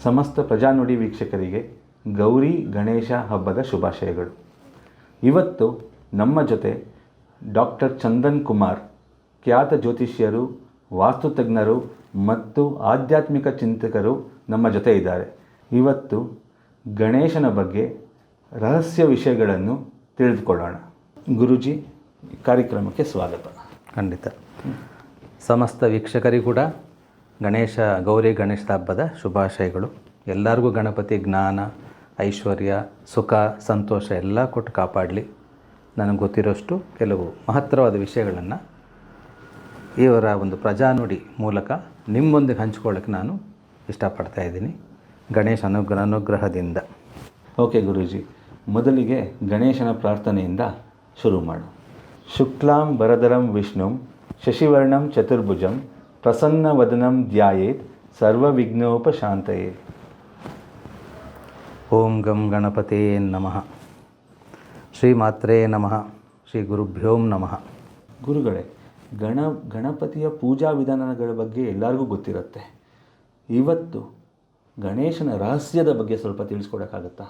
ಸಮಸ್ತ ಪ್ರಜಾನುಡಿ ವೀಕ್ಷಕರಿಗೆ ಗೌರಿ ಗಣೇಶ ಹಬ್ಬದ ಶುಭಾಶಯಗಳು. ಇವತ್ತು ನಮ್ಮ ಜೊತೆ ಡಾಕ್ಟರ್ ಚಂದನ್ ಕುಮಾರ್, ಖ್ಯಾತ ಜ್ಯೋತಿಷ್ಯರು, ವಾಸ್ತುತಜ್ಞರು ಮತ್ತು ಆಧ್ಯಾತ್ಮಿಕ ಚಿಂತಕರು ನಮ್ಮ ಜೊತೆ ಇದ್ದಾರೆ. ಇವತ್ತು ಗಣೇಶನ ಬಗ್ಗೆ ರಹಸ್ಯ ವಿಷಯಗಳನ್ನು ತಿಳಿದುಕೊಳ್ಳೋಣ. ಗುರುಜಿ, ಕಾರ್ಯಕ್ರಮಕ್ಕೆ ಸ್ವಾಗತ. ಖಂಡಿತ. ಸಮಸ್ತ ವೀಕ್ಷಕರಿಗೂ ಕೂಡ ಗೌರಿ ಗಣೇಶದ ಹಬ್ಬದ ಶುಭಾಶಯಗಳು. ಎಲ್ಲರಿಗೂ ಗಣಪತಿ ಜ್ಞಾನ, ಐಶ್ವರ್ಯ, ಸುಖ, ಸಂತೋಷ ಎಲ್ಲ ಕೊಟ್ಟು ಕಾಪಾಡಲಿ. ನನಗೆ ಗೊತ್ತಿರೋಷ್ಟು ಕೆಲವು ಮಹತ್ತರವಾದ ವಿಷಯಗಳನ್ನು ಇವರ ಒಂದು ಪ್ರಜಾನುಡಿ ಮೂಲಕ ನಿಮ್ಮೊಂದಿಗೆ ಹಂಚ್ಕೊಳ್ಳೋಕ್ಕೆ ನಾನು ಇಷ್ಟಪಡ್ತಾ ಇದ್ದೀನಿ. ಗಣೇಶ ಅನುಗ್ರಹದಿಂದ. ಓಕೆ ಗುರೂಜಿ, ಮೊದಲಿಗೆ ಗಣೇಶನ ಪ್ರಾರ್ಥನೆಯಿಂದ ಶುರು ಮಾಡು. ಶುಕ್ಲಾಂ ವರದರಂ ವಿಷ್ಣುಂ ಶಶಿವರ್ಣಂ ಚತುರ್ಭುಜಂ ಪ್ರಸನ್ನವದನಂ ಧ್ಯಾಯೇತ್ ಸರ್ವವಿಘ್ನೋಪಶಾಂತಯೇ. ಓಂ ಗಂ ಗಣಪತೇ ನಮಃ. ಶ್ರೀಮಾತ್ರೇ ನಮಃ. ಶ್ರೀ ಗುರುಭ್ಯೋಂ ನಮಃ. ಗುರುಗಳೇ, ಗಣಪತಿಯ ಪೂಜಾ ವಿಧಾನಗಳ ಬಗ್ಗೆ ಎಲ್ಲರಿಗೂ ಗೊತ್ತಿರುತ್ತೆ. ಇವತ್ತು ಗಣೇಶನ ರಹಸ್ಯದ ಬಗ್ಗೆ ಸ್ವಲ್ಪ ತಿಳಿಸ್ಕೊಡೋಕ್ಕಾಗತ್ತಾ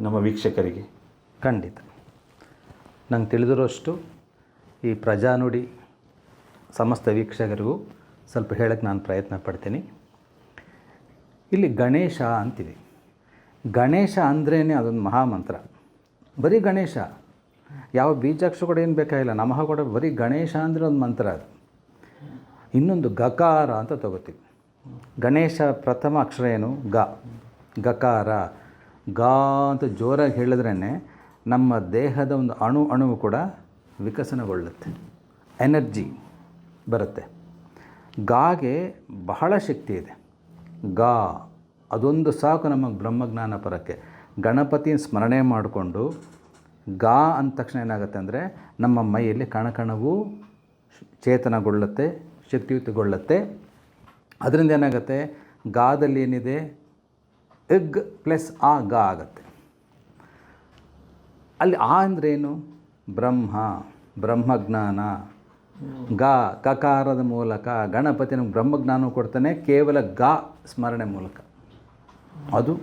ನಮ್ಮ ವೀಕ್ಷಕರಿಗೆ? ಖಂಡಿತ. ನಂಗೆ ತಿಳಿದಿರೋಷ್ಟು ಈ ಪ್ರಜಾನುಡಿ ಸಮಸ್ತ ವೀಕ್ಷಕರಿಗೂ ಸ್ವಲ್ಪ ಹೇಳೋಕ್ಕೆ ನಾನು ಪ್ರಯತ್ನ ಪಡ್ತೀನಿ. ಇಲ್ಲಿ ಗಣೇಶ ಅಂತೀವಿ. ಗಣೇಶ ಅಂದ್ರೇ ಅದೊಂದು ಮಹಾಮಂತ್ರ. ಬರೀ ಗಣೇಶ, ಯಾವ ಬೀಜಾಕ್ಷರ ಕೂಡ ಏನು ಬೇಕಾಗಿಲ್ಲ. ನಮಃ ಕೂಡ ಬರೀ ಗಣೇಶ ಅಂದರೆ ಒಂದು ಮಂತ್ರ. ಅದು ಇನ್ನೊಂದು ಗಕಾರ ಅಂತ ತಗೋತೀವಿ. ಗಣೇಶ ಪ್ರಥಮ ಅಕ್ಷರ ಏನು? ಗಕಾರ. ಗಾ ಅಂತ ಜೋರಾಗಿ ಹೇಳಿದ್ರೇ ನಮ್ಮ ದೇಹದ ಒಂದು ಅಣುವು ಕೂಡ ವಿಕಸನಗೊಳ್ಳುತ್ತೆ, ಎನರ್ಜಿ ಬರುತ್ತೆ. ಗಾಗೆ ಬಹಳ ಶಕ್ತಿ ಇದೆ. ಗಾ ಅದೊಂದು ಸಾಕು ನಮಗೆ ಬ್ರಹ್ಮಜ್ಞಾನ ಪರಕ್ಕೆ. ಗಣಪತಿ ಸ್ಮರಣೆ ಮಾಡಿಕೊಂಡು ಗಾ ಅಂದ ತಕ್ಷಣ ಏನಾಗುತ್ತೆ ಅಂದರೆ ನಮ್ಮ ಮೈಯಲ್ಲಿ ಕಣಕಣವು ಚೇತನಗೊಳ್ಳುತ್ತೆ, ಶಕ್ತಿಯುತಗೊಳ್ಳುತ್ತೆ. ಅದರಿಂದ ಏನಾಗುತ್ತೆ, ಗಾದಲ್ಲಿ ಏನಿದೆ ಎಗ್ ಪ್ಲಸ್ ಆ ಗಾ ಆಗುತ್ತೆ. ಅಲ್ಲಿ ಆ ಅಂದ್ರೇನು? ಬ್ರಹ್ಮಜ್ಞಾನ. ಕಕಾರದ ಮೂಲಕ ಗಣಪತಿನ ಬ್ರಹ್ಮಜ್ಞಾನ ಕೊಡ್ತಾನೆ, ಕೇವಲ ಗಾ ಸ್ಮರಣೆ ಮೂಲಕ. ಅದು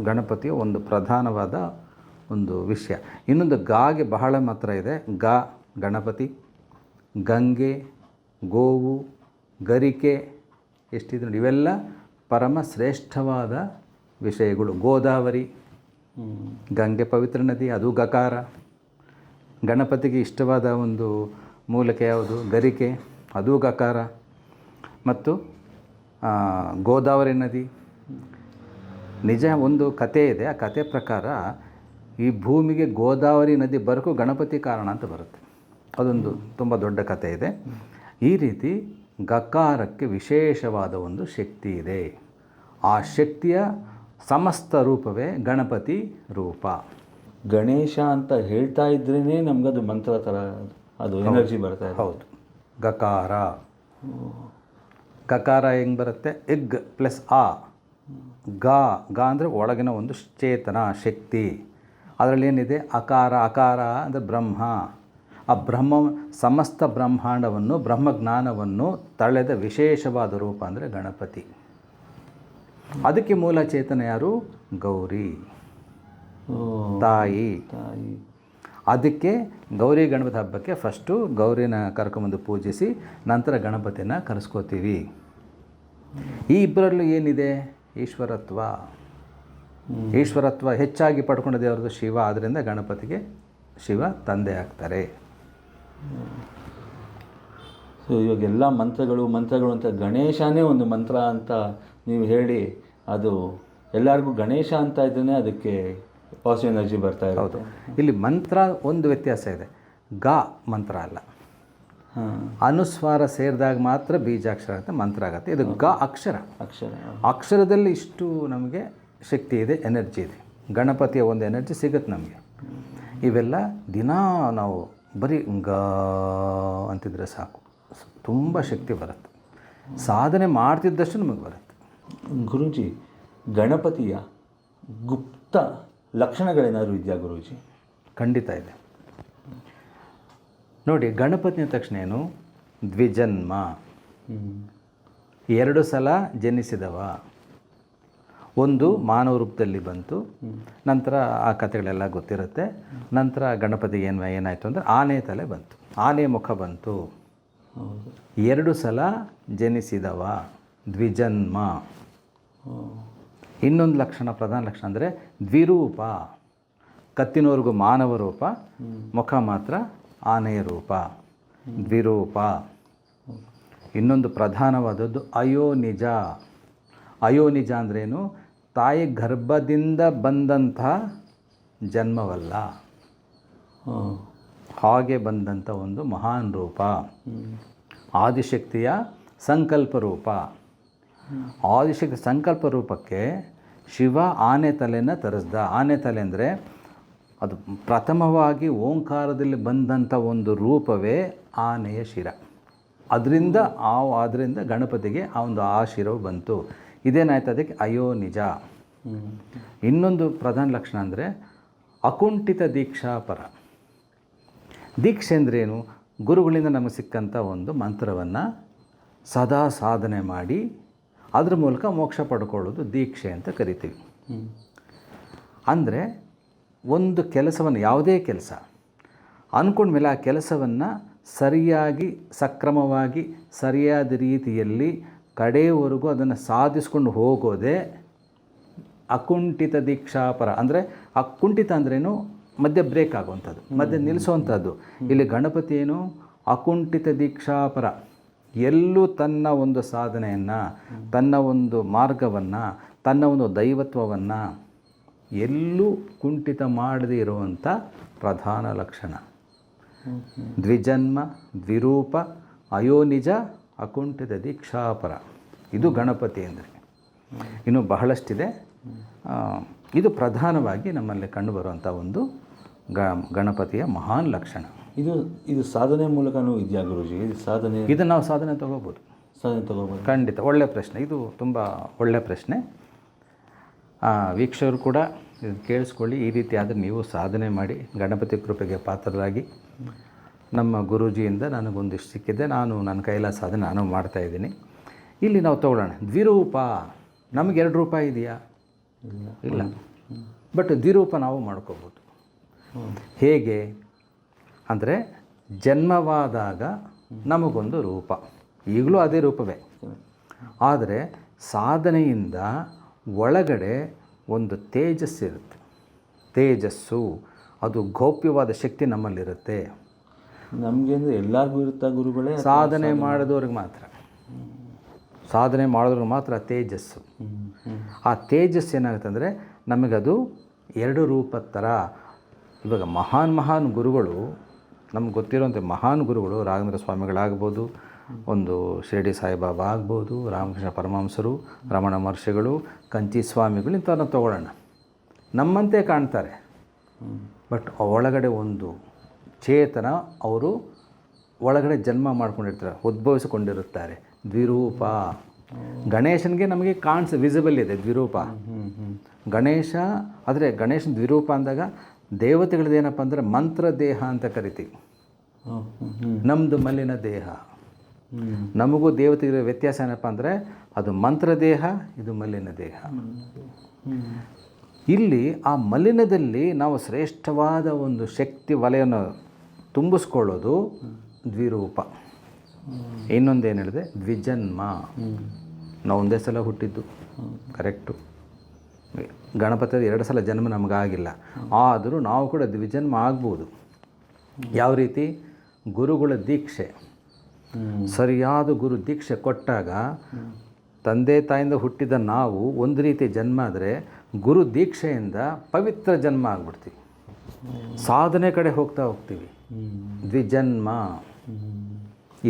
ಗಣಪತಿಯ ಒಂದು ಪ್ರಧಾನವಾದ ಒಂದು ವಿಷಯ. ಇನ್ನೊಂದು ಗಾಗೆ ಬಹಳ ಮಾತ್ರ ಇದೆ. ಗಣಪತಿ, ಗಂಗೆ, ಗೋವು, ಗರಿಕೆ, ಎಷ್ಟಿದ್ರು ಇವೆಲ್ಲ ಪರಮ ಶ್ರೇಷ್ಠವಾದ ವಿಷಯಗಳು. ಗೋದಾವರಿ, ಗಂಗೆ ಪವಿತ್ರ ನದಿ, ಅದು ಗಕಾರ. ಗಣಪತಿಗೆ ಇಷ್ಟವಾದ ಒಂದು ಮೂಲಕ ಯಾವುದು? ಗರಿಕೆ, ಅದು ಗಕಾರ. ಮತ್ತು ಗೋದಾವರಿ ನದಿ. ನಿಜ ಒಂದು ಕತೆ ಇದೆ. ಆ ಕತೆ ಪ್ರಕಾರ ಈ ಭೂಮಿಗೆ ಗೋದಾವರಿ ನದಿ ಬರೋಕ್ಕೂ ಗಣಪತಿ ಕಾರಣ ಅಂತ ಬರುತ್ತೆ. ಅದೊಂದು ತುಂಬ ದೊಡ್ಡ ಕತೆ ಇದೆ. ಈ ರೀತಿ ಗಕಾರಕ್ಕೆ ವಿಶೇಷವಾದ ಒಂದು ಶಕ್ತಿ ಇದೆ. ಆ ಶಕ್ತಿಯ ಸಮಸ್ತ ರೂಪವೇ ಗಣಪತಿ ರೂಪ. ಗಣೇಶ ಅಂತ ಹೇಳ್ತಾ ಇದ್ರೇ ನಮಗದು ಮಂತ್ರ ಥರ ಅದು ಎನರ್ಜಿ ಬರ್ತಾ ಇದೆ. ಹೌದು. ಗಕಾರ ಹೆಂಗೆ ಬರುತ್ತೆ? ಎಗ್ ಪ್ಲಸ್ ಆ. ಗಾ ಅಂದರೆ ಒಳಗಿನ ಒಂದು ಚೇತನ ಶಕ್ತಿ. ಅದರಲ್ಲಿ ಏನಿದೆ? ಅಕಾರ ಅಂದರೆ ಬ್ರಹ್ಮ. ಆ ಸಮಸ್ತ ಬ್ರಹ್ಮಾಂಡವನ್ನು, ಬ್ರಹ್ಮಜ್ಞಾನವನ್ನು ತಳೆದ ವಿಶೇಷವಾದ ರೂಪ ಅಂದರೆ ಗಣಪತಿ. ಅದಕ್ಕೆ ಮೂಲ ಚೇತನ ಯಾರು? ಗೌರಿ, ತಾಯಿ. ಅದಕ್ಕೆ ಗೌರಿ ಗಣಪತಿ ಹಬ್ಬಕ್ಕೆ ಫಸ್ಟು ಗೌರಿನ ಕರ್ಕೊಂಬಂದು ಪೂಜಿಸಿ ನಂತರ ಗಣಪತಿನ ಕರೆಸ್ಕೋತೀವಿ. ಈ ಇಬ್ಬರಲ್ಲೂ ಏನಿದೆ? ಈಶ್ವರತ್ವ ಹೆಚ್ಚಾಗಿ ಪಡ್ಕೊಂಡ ದೇವರದು ಶಿವ. ಆದ್ದರಿಂದ ಗಣಪತಿಗೆ ಶಿವ ತಂದೆ ಆಗ್ತಾರೆ. ಸೊ ಇವಾಗ ಎಲ್ಲ ಮಂತ್ರಗಳು ಅಂತ ಗಣೇಶನೇ ಒಂದು ಮಂತ್ರ ಅಂತ ನೀವು ಹೇಳಿ, ಅದು ಎಲ್ಲರಿಗೂ ಗಣೇಶ ಅಂತ ಇದ್ದರೆ ಅದಕ್ಕೆ ಪಾಸಿಟಿವ್ ಎನರ್ಜಿ ಬರ್ತಾ ಇದೆ. ಹೌದು. ಇಲ್ಲಿ ಮಂತ್ರ ಒಂದು ವ್ಯತ್ಯಾಸ ಇದೆ. ಮಂತ್ರ ಅಲ್ಲ. ಅನುಸ್ವಾರ ಸೇರಿದಾಗ ಮಾತ್ರ ಬೀಜಾಕ್ಷರ ಆಗುತ್ತೆ, ಮಂತ್ರ ಆಗುತ್ತೆ. ಇದು ಅಕ್ಷರದಲ್ಲಿ ಇಷ್ಟು ನಮಗೆ ಶಕ್ತಿ ಇದೆ, ಎನರ್ಜಿ ಇದೆ. ಗಣಪತಿಯ ಒಂದು ಎನರ್ಜಿ ಸಿಗುತ್ತೆ ನಮಗೆ. ಇವೆಲ್ಲ ದಿನ ನಾವು ಬರೀ ಅಂತಿದ್ರೆ ಸಾಕು, ತುಂಬ ಶಕ್ತಿ ಬರುತ್ತೆ. ಸಾಧನೆ ಮಾಡ್ತಿದ್ದಷ್ಟು ನಮಗೆ ಬರುತ್ತೆ. ಗುರೂಜಿ, ಗಣಪತಿಯ ಗುಪ್ತ ಲಕ್ಷಣಗಳೇನಾದರೂ ಇದೆಯಾ ಗುರೂಜಿ? ಖಂಡಿತ ಇದೆ. ನೋಡಿ, ಗಣಪತಿಯ ತಕ್ಷಣ ಏನು? ದ್ವಿಜನ್ಮ, 2 ಸಲ ಜನಿಸಿದವ. ಒಂದು ಮಾನವ ರೂಪದಲ್ಲಿ ಬಂತು. ನಂತರ ಆ ಕಥೆಗಳೆಲ್ಲ ಗೊತ್ತಿರುತ್ತೆ. ನಂತರ ಗಣಪತಿಗೆ ಏನಾಯಿತು ಅಂದರೆ ಆನೆ ತಲೆ ಬಂತು, ಆನೆ ಮುಖ ಬಂತು. 2 ಸಲ ಜನಿಸಿದವ, ದ್ವಿಜನ್ಮ. ಇನ್ನೊಂದು ಲಕ್ಷಣ, ಪ್ರಧಾನ ಲಕ್ಷಣ ಅಂದರೆ ದ್ವಿರೂಪ. ಕತ್ತಿನವರೆಗೂ ಮಾನವ ರೂಪ, ಮುಖ ಮಾತ್ರ ಆನೆಯ ರೂಪ, ದ್ವಿರೂಪ. ಇನ್ನೊಂದು ಪ್ರಧಾನವಾದದ್ದು ಅಯೋನಿಜ. ಅಯೋನಿಜ ಅಂದ್ರೇನು? ತಾಯಿ ಗರ್ಭದಿಂದ ಬಂದಂತಹ ಜನ್ಮವಲ್ಲ, ಹಾಗೆ ಬಂದಂಥ ಒಂದು ಮಹಾನ್ ರೂಪ, ಆದಿಶಕ್ತಿಯ ಸಂಕಲ್ಪ ರೂಪ. ಆದಿಶಕ್ತಿ ಸಂಕಲ್ಪ ರೂಪಕ್ಕೆ ಶಿವ ಆನೆ ತಲೆನ ತರಿಸ್ದ. ಆನೆ ತಲೆ ಅಂದರೆ ಅದು ಪ್ರಥಮವಾಗಿ ಓಂಕಾರದಲ್ಲಿ ಬಂದಂಥ ಒಂದು ರೂಪವೇ ಆನೆಯ ಶಿರ. ಅದರಿಂದ ಗಣಪತಿಗೆ ಆ ಶಿರವು ಬಂತು. ಇದೇನಾಯ್ತು? ಅದಕ್ಕೆ ಅಯೋನಿಜ. ಇನ್ನೊಂದು ಪ್ರಧಾನ ಲಕ್ಷಣ ಅಂದರೆ ಅಕುಂಠಿತ ದೀಕ್ಷಾಪರ. ದೀಕ್ಷೆ ಅಂದ್ರೇನು? ಗುರುಗಳಿಂದ ನಮಗೆ ಸಿಕ್ಕಂಥ ಒಂದು ಮಂತ್ರವನ್ನು ಸದಾ ಸಾಧನೆ ಮಾಡಿ ಅದ್ರ ಮೂಲಕ ಮೋಕ್ಷ ಪಡ್ಕೊಳ್ಳೋದು ದೀಕ್ಷೆ ಅಂತ ಕರಿತೀವಿ. ಅಂದರೆ ಒಂದು ಕೆಲಸವನ್ನು, ಯಾವುದೇ ಕೆಲಸ ಅಂದ್ಕೊಂಡ್ಮೇಲೆ ಆ ಕೆಲಸವನ್ನು ಸರಿಯಾಗಿ, ಸಕ್ರಮವಾಗಿ, ಸರಿಯಾದ ರೀತಿಯಲ್ಲಿ ಕಡೆಯವರೆಗೂ ಅದನ್ನು ಸಾಧಿಸ್ಕೊಂಡು ಹೋಗೋದೇ ಅಕುಂಠಿತ ದೀಕ್ಷಾಪರ. ಅಂದರೆ ಅಕುಂಠಿತ ಅಂದ್ರೇನು? ಮಧ್ಯೆ ಬ್ರೇಕ್ ಆಗುವಂಥದ್ದು, ಮಧ್ಯೆ ನಿಲ್ಲಿಸುವಂಥದ್ದು. ಇಲ್ಲಿ ಗಣಪತಿ ಏನು? ಅಕುಂಠಿತ ದೀಕ್ಷಾಪರ. ಎಲ್ಲೂ ತನ್ನ ಒಂದು ಸಾಧನೆಯನ್ನು, ತನ್ನ ಒಂದು ಮಾರ್ಗವನ್ನು, ತನ್ನ ಒಂದು ದೈವತ್ವವನ್ನು ಎಲ್ಲೂ ಕುಂಠಿತ ಮಾಡದೇ ಇರುವಂಥ ಪ್ರಧಾನ ಲಕ್ಷಣ. ದ್ವಿಜನ್ಮ, ದ್ವಿರೂಪ, ಅಯೋನಿಜ, ಅಕುಂಠಿತ ದೀಕ್ಷಾಪರ. ಇದು ಗಣಪತಿ ಅಂದರೆ. ಇನ್ನು ಬಹಳಷ್ಟಿದೆ. ಇದು ಪ್ರಧಾನವಾಗಿ ನಮ್ಮಲ್ಲಿ ಕಂಡುಬರುವಂಥ ಒಂದು ಗಣಪತಿಯ ಮಹಾನ್ ಲಕ್ಷಣ. ಇದು ಸಾಧನೆ ಮೂಲಕನೂ ಇದೆಯಾ ಗುರುಜಿ? ಇದನ್ನು ನಾವು ಸಾಧನೆ ತಗೋಬೋದು. ಖಂಡಿತ. ಒಳ್ಳೆಯ ಪ್ರಶ್ನೆ. ಇದು ತುಂಬ ಒಳ್ಳೆಯ ಪ್ರಶ್ನೆ. ವೀಕ್ಷಕರು ಕೂಡ ಇದನ್ನು ಕೇಳಿಸ್ಕೊಳ್ಳಿ. ಈ ರೀತಿ ಆದರೆ ನೀವು ಸಾಧನೆ ಮಾಡಿ ಗಣಪತಿ ಕೃಪೆಗೆ ಪಾತ್ರರಾಗಿ. ನಮ್ಮ ಗುರೂಜಿಯಿಂದ ನನಗೊಂದಿಷ್ಟು ಸಿಕ್ಕಿದೆ, ನನ್ನ ಕೈಲಾದ ಸಾಧನೆ ನಾನು ಮಾಡ್ತಾಯಿದ್ದೀನಿ. ಇಲ್ಲಿ ನಾವು ತಗೊಳ್ಳೋಣ. ದ್ವಿರೂಪ. ನಮಗೆ 2 ರೂಪ ಇದೆಯಾ? ಇಲ್ಲ. ಬಟ್ ದ್ವಿರೂಪ ನಾವು ಮಾಡ್ಕೋಬೋದು. ಹೇಗೆ ಅಂದರೆ ಜನ್ಮವಾದಾಗ ನಮಗೊಂದು ರೂಪ, ಈಗಲೂ ಅದೇ ರೂಪವೇ. ಆದರೆ ಸಾಧನೆಯಿಂದ ಒಳಗಡೆ ಒಂದು ತೇಜಸ್ಸಿರುತ್ತೆ. ತೇಜಸ್ಸು ಅದು ಗೌಪ್ಯವಾದ ಶಕ್ತಿ ನಮ್ಮಲ್ಲಿರುತ್ತೆ. ನಮಗೆ ಅಂದರೆ ಎಲ್ಲರಿಗೂ ಇರುತ್ತಾ ಗುರುಗಳೇ? ಸಾಧನೆ ಮಾಡಿದವ್ರಿಗೆ ಮಾತ್ರ. ಸಾಧನೆ ಮಾಡಿದವ್ರಿಗೆ ಮಾತ್ರ ತೇಜಸ್ಸು. ಆ ತೇಜಸ್ಸು ಏನಾಗುತ್ತೆ ಅಂದರೆ ನಮಗದು 2 ರೂಪದ ಥರ. ಇವಾಗ ಮಹಾನ್ ಗುರುಗಳು, ನಮ್ಗೆ ಗೊತ್ತಿರೋಂಥ ಮಹಾನ್ ಗುರುಗಳು ರಾಘವೇಂದ್ರ ಸ್ವಾಮಿಗಳಾಗ್ಬೋದು, ಒಂದು ಶಿರಡಿ ಸಾಯಿಬಾಬಾ ಆಗ್ಬೋದು, ರಾಮಕೃಷ್ಣ ಪರಮಹಂಸರು, ರಮಣ ಮಹರ್ಷಿಗಳು, ಕಂಚಿ ಸ್ವಾಮಿಗಳು, ಇಂಥವ್ರನ್ನ ತಗೊಳ್ಳೋಣ. ನಮ್ಮಂತೆ ಕಾಣ್ತಾರೆ, ಬಟ್ ಒಳಗಡೆ ಒಂದು ಚೇತನ, ಅವರು ಒಳಗಡೆ ಜನ್ಮ ಮಾಡ್ಕೊಂಡಿರ್ತಾರೆ, ಉದ್ಭವಿಸಿಕೊಂಡಿರುತ್ತಾರೆ. ದ್ವಿರೂಪ. ಗಣೇಶನಿಗೆ ನಮಗೆ ವಿಸಿಬಲ್ ಇದೆ ದ್ವಿರೂಪ. ಗಣೇಶ ಆದರೆ ಗಣೇಶನ ದ್ವಿರೂಪ ಅಂದಾಗ ದೇವತೆಗಳದ್ದೇನಪ್ಪ ಅಂದರೆ ಮಂತ್ರ ದೇಹ ಅಂತ ಕರಿತೀವಿ. ನಮ್ಮದು ಮಲಿನ ದೇಹ. ನಮಗೂ ದೇವತೆಗಳ ವ್ಯತ್ಯಾಸ ಏನಪ್ಪ ಅಂದರೆ ಅದು ಮಂತ್ರ ದೇಹ, ಇದು ಮಲಿನ ದೇಹ. ಇಲ್ಲಿ ಆ ಮಲಿನದಲ್ಲಿ ನಾವು ಶ್ರೇಷ್ಠವಾದ ಒಂದು ಶಕ್ತಿ ವಲಯವನ್ನು ತುಂಬಿಸ್ಕೊಳ್ಳೋದು ದ್ವಿರೂಪ. ಇನ್ನೊಂದೇನು ಹೇಳಿದೆ? ದ್ವಿಜನ್ಮ. ನಾವು ಒಂದೇ ಸಲ ಹುಟ್ಟಿದ್ದು ಕರೆಕ್ಟು. ಗಣಪತಿ 2 ಸಲ ಜನ್ಮ ನಮಗಾಗಿಲ್ಲ. ಆದರೂ ನಾವು ಕೂಡ ದ್ವಿಜನ್ಮ ಆಗ್ಬೋದು. ಯಾವ ರೀತಿ? ಗುರುಗಳ ದೀಕ್ಷೆ, ಸರಿಯಾದ ಗುರು ದೀಕ್ಷೆ ಕೊಟ್ಟಾಗ ತಂದೆ ತಾಯಿಂದ ಹುಟ್ಟಿದ ನಾವು ಒಂದು ರೀತಿ ಜನ್ಮ ಆದರೆ, ಗುರು ದೀಕ್ಷೆಯಿಂದ ಪವಿತ್ರ ಜನ್ಮ ಆಗ್ಬಿಡ್ತೀವಿ. ಸಾಧನೆ ಕಡೆ ಹೋಗ್ತೀವಿ. ದ್ವಿಜನ್ಮ.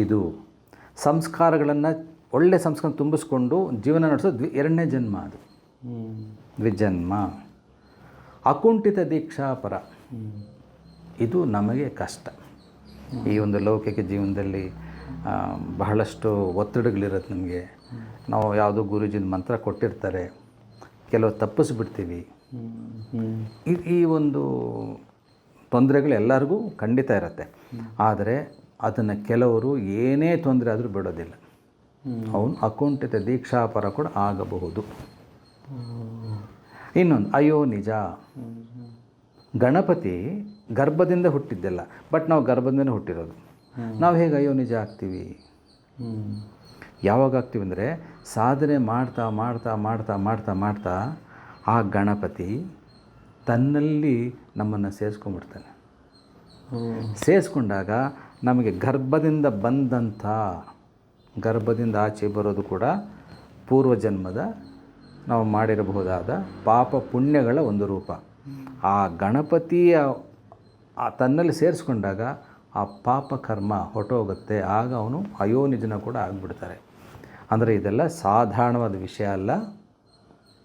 ಇದು ಸಂಸ್ಕಾರಗಳನ್ನು, ಒಳ್ಳೆ ಸಂಸ್ಕಾರ ತುಂಬಿಸ್ಕೊಂಡು ಜೀವನ ನಡೆಸೋದು 2ನೇ ಜನ್ಮ. ಅದು ದ್ವಿಜನ್ಮ. ಅಕುಂಠಿತ ದೀಕ್ಷಾಪರ. ಇದು ನಮಗೆ ಕಷ್ಟ. ಈ ಒಂದು ಲೌಕಿಕ ಜೀವನದಲ್ಲಿ ಬಹಳಷ್ಟು ಒತ್ತಡಗಳಿರುತ್ತೆ ನಮಗೆ. ನಾವು ಯಾವುದೋ ಗುರೂಜಿನ ಮಂತ್ರ ಕೊಟ್ಟಿರ್ತಾರೆ, ಕೆಲವು ತಪ್ಪಿಸ್ಬಿಡ್ತೀವಿ. ಈ ಒಂದು ತೊಂದರೆಗಳು ಎಲ್ಲರಿಗೂ ಖಂಡಿತ ಇರುತ್ತೆ. ಆದರೆ ಅದನ್ನು ಕೆಲವರು ಏನೇ ತೊಂದರೆ ಆದರೂ ಬಿಡೋದಿಲ್ಲ. ಅವನು ಅಕುಂಠಿತ ದೀಕ್ಷಾಪರ ಕೂಡ ಆಗಬಹುದು. ಇನ್ನೊಂದು ಅಯ್ಯೋ ನಿಜ. ಗಣಪತಿ ಗರ್ಭದಿಂದ ಹುಟ್ಟಿದ್ದೆಲ್ಲ, ಬಟ್ ನಾವು ಗರ್ಭದಿಂದನೇ ಹುಟ್ಟಿರೋದು. ನಾವು ಹೇಗೆ ಅಯ್ಯೋ ನಿಜ ಆಗ್ತೀವಿ? ಯಾವಾಗ ಆಗ್ತೀವಿ ಅಂದರೆ ಸಾಧನೆ ಮಾಡ್ತಾ ಮಾಡ್ತಾ ಮಾಡ್ತಾ ಮಾಡ್ತಾ ಮಾಡ್ತಾ ಆ ಗಣಪತಿ ತನ್ನಲ್ಲಿ ನಮ್ಮನ್ನು ಸೇರಿಸ್ಕೊಂಡ್ಬಿಡ್ತಾನೆ. ಸೇರಿಸ್ಕೊಂಡಾಗ ನಮಗೆ ಗರ್ಭದಿಂದ ಆಚೆ ಬರೋದು ಕೂಡ ಪೂರ್ವಜನ್ಮದ ನಾವು ಮಾಡಿರಬಹುದಾದ ಪಾಪ ಪುಣ್ಯಗಳ ಒಂದು ರೂಪ. ಆ ಗಣಪತಿಯ ತನ್ನಲ್ಲಿ ಸೇರಿಸ್ಕೊಂಡಾಗ ಆ ಪಾಪ ಕರ್ಮ ಹೊರಟೋಗುತ್ತೆ. ಆಗ ಅವನು ಅಯೋನಿಜನ ಕೂಡ ಆಗಿಬಿಡ್ತಾರೆ. ಅಂದರೆ ಇದೆಲ್ಲ ಸಾಧಾರಣವಾದ ವಿಷಯ ಅಲ್ಲ.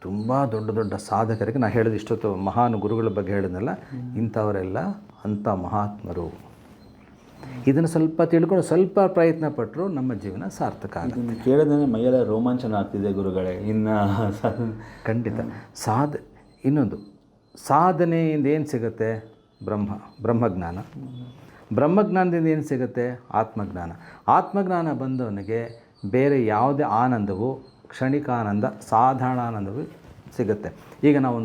ತುಂಬ ದೊಡ್ಡ ದೊಡ್ಡ ಸಾಧಕರಿಗೆ ನಾನು ಹೇಳಿದ ಇಷ್ಟೊತ್ತು ಮಹಾನ್ ಗುರುಗಳ ಬಗ್ಗೆ ಹೇಳಿದ್ನಲ್ಲ, ಇಂಥವರೆಲ್ಲ ಅಂಥ ಮಹಾತ್ಮರು. ಇದನ್ನು ಸ್ವಲ್ಪ ತಿಳ್ಕೊಂಡು ಸ್ವಲ್ಪ ಪ್ರಯತ್ನ ಪಟ್ಟರು ನಮ್ಮ ಜೀವನ ಸಾರ್ಥಕ ಆಗುತ್ತೆ. ಕೇಳಿದ್ರೆ ಮೈಯೆಲ್ಲ ರೋಮಾಂಚನ ಆಗ್ತಿದೆ ಗುರುಗಳೇ. ಇನ್ನು ಖಂಡಿತ ಇನ್ನೊಂದು ಸಾಧನೆಯಿಂದ ಏನು ಸಿಗುತ್ತೆ? ಬ್ರಹ್ಮಜ್ಞಾನ. ಬ್ರಹ್ಮಜ್ಞಾನದಿಂದ ಏನು ಸಿಗುತ್ತೆ? ಆತ್ಮಜ್ಞಾನ ಬಂದವನಿಗೆ ಬೇರೆ ಯಾವುದೇ ಆನಂದವು, ಕ್ಷಣಿಕ ಆನಂದ, ಸಾಧಾರಣ ಆನಂದವು ಸಿಗುತ್ತೆ. ಈಗ ನಾವು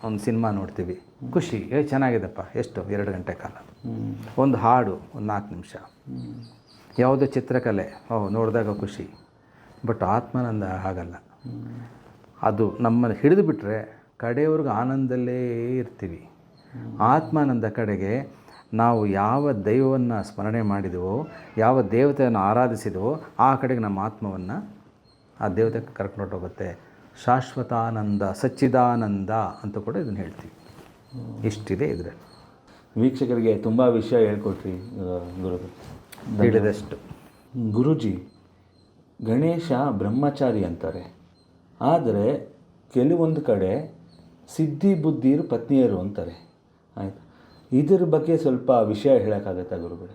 ಒಂದು ಸಿನಿಮಾ ನೋಡ್ತೀವಿ, ಖುಷಿ, ಚೆನ್ನಾಗಿದೆಪ್ಪ, ಎಷ್ಟು 2 ಗಂಟೆ ಕಾಲ. ಒಂದು ಹಾಡು ಒಂದು 4 ನಿಮಿಷ, ಯಾವುದೋ ಚಿತ್ರಕಲೆ ನೋಡಿದಾಗ ಖುಷಿ. ಬಟ್ ಆತ್ಮಾನಂದ ಹಾಗಲ್ಲ. ಅದು ನಮ್ಮನ್ನು ಹಿಡಿದು ಬಿಟ್ಟರೆ ಕಡೆಯವರೆಗೂ ಆನಂದದಲ್ಲೇ ಇರ್ತೀವಿ. ಆತ್ಮಾನಂದ ಕಡೆಗೆ ನಾವು ಯಾವ ದೈವವನ್ನು ಸ್ಮರಣೆ ಮಾಡಿದೆವೋ, ಯಾವ ದೇವತೆಯನ್ನು ಆರಾಧಿಸಿದವೋ ಆ ಕಡೆಗೆ ನಮ್ಮ ಆತ್ಮವನ್ನು ಆ ದೇವತೆಗೆ ಕರ್ಕೊಂಡು ಹೋಗುತ್ತೆ. ಶಾಶ್ವತಾನಂದ, ಸಚ್ಚಿದಾನಂದ ಅಂತ ಕೂಡ ಇದನ್ನು ಹೇಳ್ತೀವಿ. ಇಷ್ಟಿದೆ ಇದರಲ್ಲಿ. ವೀಕ್ಷಕರಿಗೆ ತುಂಬ ವಿಷಯ ಹೇಳ್ಕೊಟ್ರಿ ಗುರುಗಳು. ಹೇಳಿದಷ್ಟು. ಗುರುಜಿ, ಗಣೇಶ ಬ್ರಹ್ಮಚಾರಿ ಅಂತಾರೆ, ಆದರೆ ಕೆಲವೊಂದು ಕಡೆ ಸಿದ್ಧಿ ಬುದ್ಧಿಯರು ಪತ್ನಿಯರು ಅಂತಾರೆ. ಆಯಿತು, ಇದರ ಬಗ್ಗೆ ಸ್ವಲ್ಪ ವಿಷಯ ಹೇಳೋಕ್ಕಾಗತ್ತಾ ಗುರುಗಳೇ?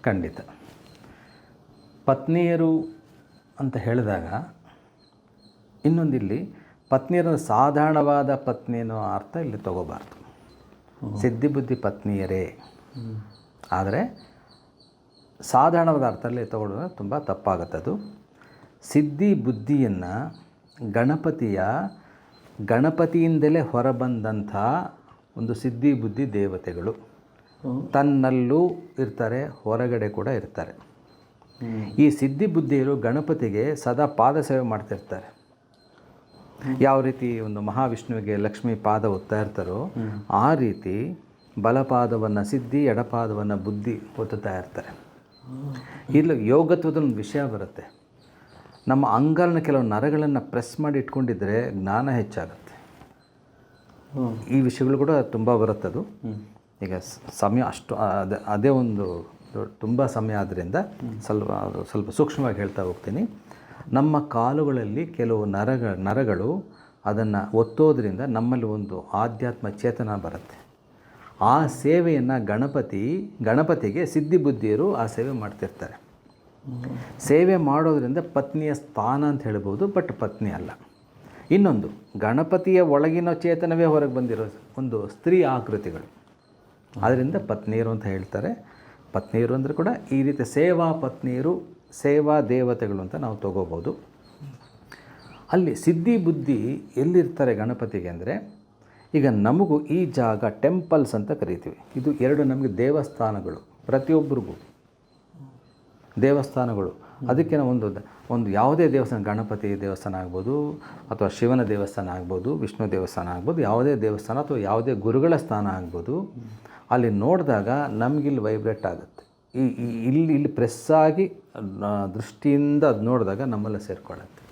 ಖಂಡಿತ. ಪತ್ನಿಯರು ಅಂತ ಹೇಳಿದಾಗ ಇನ್ನೊಂದಿಲ್ಲಿ ಪತ್ನಿಯರನ್ನು ಸಾಧಾರಣವಾದ ಪತ್ನಿ ಅನ್ನೋ ಅರ್ಥ ಇಲ್ಲಿ ತಗೋಬಾರ್ದು. ಸಿದ್ಧಿಬುದ್ಧಿ ಪತ್ನಿಯರೇ, ಆದರೆ ಸಾಧಾರಣವಾದ ಅರ್ಥದಲ್ಲಿ ತಗೊಳ್ಳೋದು ತುಂಬ ತಪ್ಪಾಗುತ್ತದು. ಸಿದ್ಧಿ ಬುದ್ಧಿಯನ್ನು ಗಣಪತಿಯಿಂದಲೇ ಹೊರಬಂದಂಥ ಒಂದು ಸಿದ್ಧಿ ಬುದ್ಧಿ ದೇವತೆಗಳು ತನ್ನಲ್ಲೂ ಇರ್ತಾರೆ, ಹೊರಗಡೆ ಕೂಡ ಇರ್ತಾರೆ. ಈ ಸಿದ್ಧಿ ಬುದ್ಧಿಯರು ಗಣಪತಿಗೆ ಸದಾ ಪಾದ ಸೇವೆ ಮಾಡ್ತಿರ್ತಾರೆ. ಯಾವ ರೀತಿ ಒಂದು ಮಹಾವಿಷ್ಣುವಿಗೆ ಲಕ್ಷ್ಮೀ ಪಾದ ಒತ್ತಾ ಇರ್ತಾರೋ ಆ ರೀತಿ ಬಲಪಾದವನ್ನು ಸಿದ್ಧಿ, ಎಡಪಾದವನ್ನು ಬುದ್ಧಿ ಒತ್ತುತ್ತಾ ಇರ್ತಾರೆ. ಇಲ್ಲಿ ಯೋಗತ್ವದ ಒಂದು ವಿಷಯ ಬರುತ್ತೆ. ನಮ್ಮ ಅಂಗಾಲಿನ ಕೆಲವು ನರಗಳನ್ನು ಪ್ರೆಸ್ ಮಾಡಿ ಇಟ್ಕೊಂಡಿದ್ರೆ ಜ್ಞಾನ ಹೆಚ್ಚಾಗುತ್ತೆ. ಈ ವಿಷಯಗಳು ಕೂಡ ತುಂಬ ಬರುತ್ತದು. ಈಗ ಸಮಯ ಅಷ್ಟು ಅದೇ ಒಂದು ತುಂಬ ಸಮಯ ಆದ್ದರಿಂದ ಸ್ವಲ್ಪ ಸೂಕ್ಷ್ಮವಾಗಿ ಹೇಳ್ತಾ ಹೋಗ್ತೀನಿ. ನಮ್ಮ ಕಾಲುಗಳಲ್ಲಿ ಕೆಲವು ನರಗಳು ಅದನ್ನು ಒತ್ತೋದ್ರಿಂದ ನಮ್ಮಲ್ಲಿ ಒಂದು ಆಧ್ಯಾತ್ಮ ಚೇತನ ಬರುತ್ತೆ. ಆ ಸೇವೆಯನ್ನು ಗಣಪತಿಗೆ ಸಿದ್ಧಿಬುದ್ಧಿಯರು ಆ ಸೇವೆ ಮಾಡ್ತಿರ್ತಾರೆ. ಸೇವೆ ಮಾಡೋದ್ರಿಂದ ಪತ್ನಿಯ ಸ್ಥಾನ ಅಂತ ಹೇಳ್ಬೋದು, ಬಟ್ ಪತ್ನಿ ಅಲ್ಲ. ಇನ್ನೊಂದು, ಗಣಪತಿಯ ಒಳಗಿನ ಚೇತನವೇ ಹೊರಗೆ ಬಂದಿರೋ ಒಂದು ಸ್ತ್ರೀ ಆಕೃತಿಗಳು, ಆದ್ದರಿಂದ ಪತ್ನಿಯರು ಅಂತ ಹೇಳ್ತಾರೆ. ಪತ್ನಿಯರು ಅಂದರೆ ಕೂಡ ಈ ರೀತಿ ಸೇವಾ ಪತ್ನಿಯರು, ಸೇವಾ ದೇವತೆಗಳು ಅಂತ ನಾವು ತಗೋಬೋದು. ಅಲ್ಲಿ ಸಿದ್ಧಿ ಬುದ್ಧಿ ಎಲ್ಲಿರ್ತಾರೆ ಗಣಪತಿಗೆ ಅಂದರೆ, ಈಗ ನಮಗೂ ಈ ಜಾಗ ಟೆಂಪಲ್ಸ್ ಅಂತ ಕರಿತೀವಿ. ಇದು 2 ನಮಗೆ ದೇವಸ್ಥಾನಗಳು, ಪ್ರತಿಯೊಬ್ಬರಿಗೂ ದೇವಸ್ಥಾನಗಳು. ಅದಕ್ಕೆ ನಾವು ಒಂದು ಯಾವುದೇ ದೇವಸ್ಥಾನ, ಗಣಪತಿ ದೇವಸ್ಥಾನ ಆಗ್ಬೋದು, ಅಥವಾ ಶಿವನ ದೇವಸ್ಥಾನ ಆಗ್ಬೋದು, ವಿಷ್ಣು ದೇವಸ್ಥಾನ ಆಗ್ಬೋದು, ಯಾವುದೇ ದೇವಸ್ಥಾನ ಅಥವಾ ಯಾವುದೇ ಗುರುಗಳ ಸ್ಥಾನ ಆಗ್ಬೋದು, ಅಲ್ಲಿ ನೋಡಿದಾಗ ನಮಗಿಲ್ಲಿ ವೈಬ್ರೇಟ್ ಆಗುತ್ತೆ. ಇಲ್ಲಿ ಪ್ರೆಸ್ಸಾಗಿ ದೃಷ್ಟಿಯಿಂದ ಅದು ನೋಡಿದಾಗ ನಮ್ಮೆಲ್ಲ ಸೇರಿಕೊಳ್ಳುತ್ತೆ.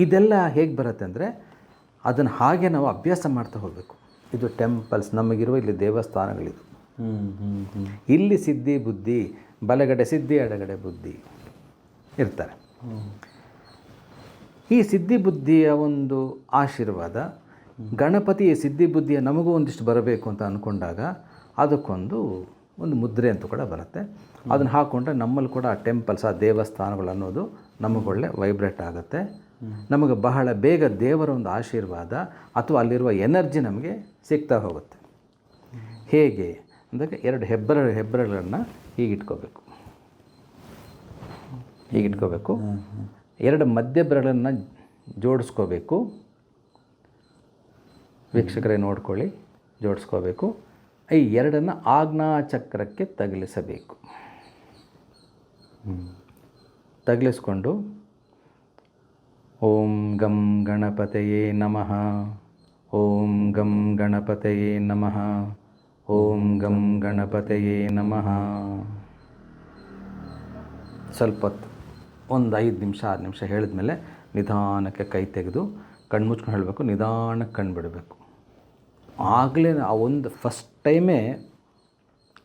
ಇದೆಲ್ಲ ಹೇಗೆ ಬರುತ್ತೆ ಅಂದರೆ, ಅದನ್ನು ಹಾಗೆ ನಾವು ಅಭ್ಯಾಸ ಮಾಡ್ತಾ ಹೋಗಬೇಕು. ಇದು ಟೆಂಪಲ್ಸ್, ನಮಗಿರುವ ಇಲ್ಲಿ ದೇವಸ್ಥಾನಗಳಿದು. ಇಲ್ಲಿ ಸಿದ್ಧಿ ಬುದ್ಧಿ, ಬಲಗಡೆ ಸಿದ್ಧಿ, ಎಡಗಡೆ ಬುದ್ಧಿ ಇರ್ತಾರೆ. ಈ ಸಿದ್ಧಿ ಬುದ್ಧಿಯ ಒಂದು ಆಶೀರ್ವಾದ, ಗಣಪತಿ ಸಿದ್ಧಿ ಬುದ್ಧಿಯ ನಮಗೂ ಒಂದಿಷ್ಟು ಬರಬೇಕು ಅಂತ ಅಂದ್ಕೊಂಡಾಗ ಅದಕ್ಕೊಂದು ಮುದ್ರೆ ಅಂತ ಕೂಡ ಬರುತ್ತೆ. ಅದನ್ನು ಹಾಕ್ಕೊಂಡ್ರೆ ನಮ್ಮಲ್ಲಿ ಕೂಡ ಆ ಟೆಂಪಲ್ಸ್, ಆ ದೇವಸ್ಥಾನಗಳು ಅನ್ನೋದು ನಮಗೊಳ್ಳೆ ವೈಬ್ರೇಟ್ ಆಗುತ್ತೆ. ನಮಗೆ ಬಹಳ ಬೇಗ ದೇವರ ಒಂದು ಆಶೀರ್ವಾದ ಅಥವಾ ಅಲ್ಲಿರುವ ಎನರ್ಜಿ ನಮಗೆ ಸಿಗ್ತಾ ಹೋಗುತ್ತೆ. ಹೇಗೆ ಅಂದರೆ, 2 ಹೆಬ್ಬೆರಳುಗಳನ್ನು ಹೀಗಿಟ್ಕೋಬೇಕು. 2 ಮಧ್ಯ ಬೆರಳನ್ನು ಜೋಡಿಸ್ಕೋಬೇಕು. ವೀಕ್ಷಕರೇ ನೋಡ್ಕೊಳ್ಳಿ, ಜೋಡಿಸ್ಕೋಬೇಕು. ಈ ಎರಡನ್ನು ಆಜ್ಞಾಚಕ್ರಕ್ಕೆ ತಗಲಿಸಬೇಕು. ತಗಲಿಸ್ಕೊಂಡು ಓಂ ಗಂ ಗಣಪತಯೇ ನಮಃ, ಓಂ ಗಂ ಗಣಪತಯೇ ನಮಃ, ಓಂ ಗಂ ಗಣಪತಯೇ ನಮಃ. ಸ್ವಲ್ಪ ಹೊತ್ತು, ಒಂದು 5 ನಿಮಿಷ 6 ನಿಮಿಷ ಹೇಳಿದ್ಮೇಲೆ ನಿಧಾನಕ್ಕೆ ಕೈ ತೆಗೆದು ಕಣ್ಣು ಮುಚ್ಕೊಂಡು ಹೇಳಬೇಕು, ನಿಧಾನಕ್ಕೆ ಕಣ್ಣು ಬಿಡಬೇಕು. ಆಗಲೇ ಆ ಒಂದು ಫಸ್ಟ್ ಟೈಮೇ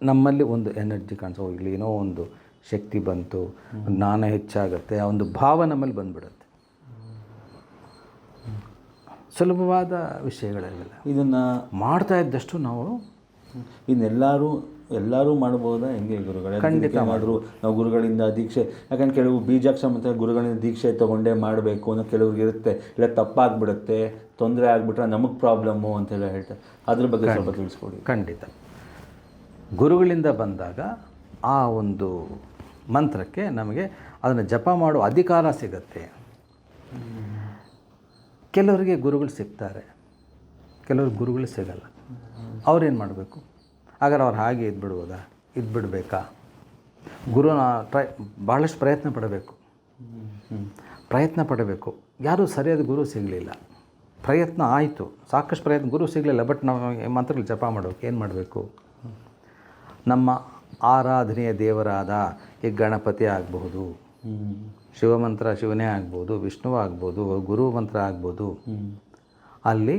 ನಮ್ಮಲ್ಲಿ ಒಂದು ಎನರ್ಜಿ ಕಾಣಿಸೋ, ಇಲ್ಲಿ ಏನೋ ಒಂದು ಶಕ್ತಿ ಬಂತು, ಜ್ಞಾನ ಹೆಚ್ಚಾಗುತ್ತೆ, ಆ ಒಂದು ಭಾವ ನಮ್ಮಲ್ಲಿ ಬಂದುಬಿಡುತ್ತೆ. ಸುಲಭವಾದ ವಿಷಯಗಳೆಲ್ಲ ಇದನ್ನು ಮಾಡ್ತಾ ಇದ್ದಷ್ಟು ನಾವು ಎಲ್ಲರೂ ಮಾಡ್ಬೋದಾ ಹೆಂಗೆ ಗುರುಗಳೇ? ಖಂಡಿತ ಮಾಡಿದ್ರು ನಾವು ಗುರುಗಳಿಂದ ದೀಕ್ಷೆ, ಯಾಕಂದ್ರೆ ಕೆಲವು ಬೀಜಾಕ್ಷರ ಮತ್ತು ಗುರುಗಳಿಂದ ದೀಕ್ಷೆ ತೊಗೊಂಡೇ ಮಾಡಬೇಕು ಅನ್ನೋ ಕೆಲವ್ರಿಗೆ ಇರುತ್ತೆ, ಇಲ್ಲ ತಪ್ಪಾಗ್ಬಿಡುತ್ತೆ, ತೊಂದರೆ ಆಗಿಬಿಟ್ರೆ ನಮಗೆ ಪ್ರಾಬ್ಲಮ್ಮು ಅಂತೆಲ್ಲ ಹೇಳ್ತಾರೆ. ಅದ್ರ ಬಗ್ಗೆ ಸ್ವಲ್ಪ ತಿಳಿಸ್ಕೊಡಿ. ಖಂಡಿತ. ಗುರುಗಳಿಂದ ಬಂದಾಗ ಆ ಒಂದು ಮಂತ್ರಕ್ಕೆ ನಮಗೆ ಅದನ್ನು ಜಪ ಮಾಡುವ ಅಧಿಕಾರ ಸಿಗತ್ತೆ. ಕೆಲವರಿಗೆ ಗುರುಗಳು ಸಿಗ್ತಾರೆ, ಕೆಲವ್ರಿಗೆ ಗುರುಗಳು ಸಿಗಲ್ಲ. ಅವ್ರೇನು ಮಾಡಬೇಕು? ಹಾಗಾದ್ರೆ ಅವ್ರು ಹಾಗೆ ಇದ್ಬಿಡ್ಬೋದಾ? ಇದ್ಬಿಡ್ಬೇಕಾ? ಗುರುನ ಭಾಳಷ್ಟು ಪ್ರಯತ್ನ ಪಡಬೇಕು. ಯಾರೂ ಸರಿಯಾದ ಗುರು ಸಿಗಲಿಲ್ಲ, ಪ್ರಯತ್ನ ಆಯಿತು, ಸಾಕಷ್ಟು ಪ್ರಯತ್ನ, ಗುರು ಸಿಗಲಿಲ್ಲ. ಬಟ್ ನಾವು ಮಂತ್ರಗಳು ಜಪ ಮಾಡೋಕೆ ಏನು ಮಾಡಬೇಕು? ನಮ್ಮ ಆರಾಧನೆಯ ದೇವರಾದ ಈ ಗಣಪತಿ ಆಗಬಹುದು, ಶಿವಮಂತ್ರ ಶಿವನೇ ಆಗ್ಬೋದು, ವಿಷ್ಣುವ ಆಗ್ಬೋದು, ಗುರು ಮಂತ್ರ ಆಗ್ಬೋದು. ಅಲ್ಲಿ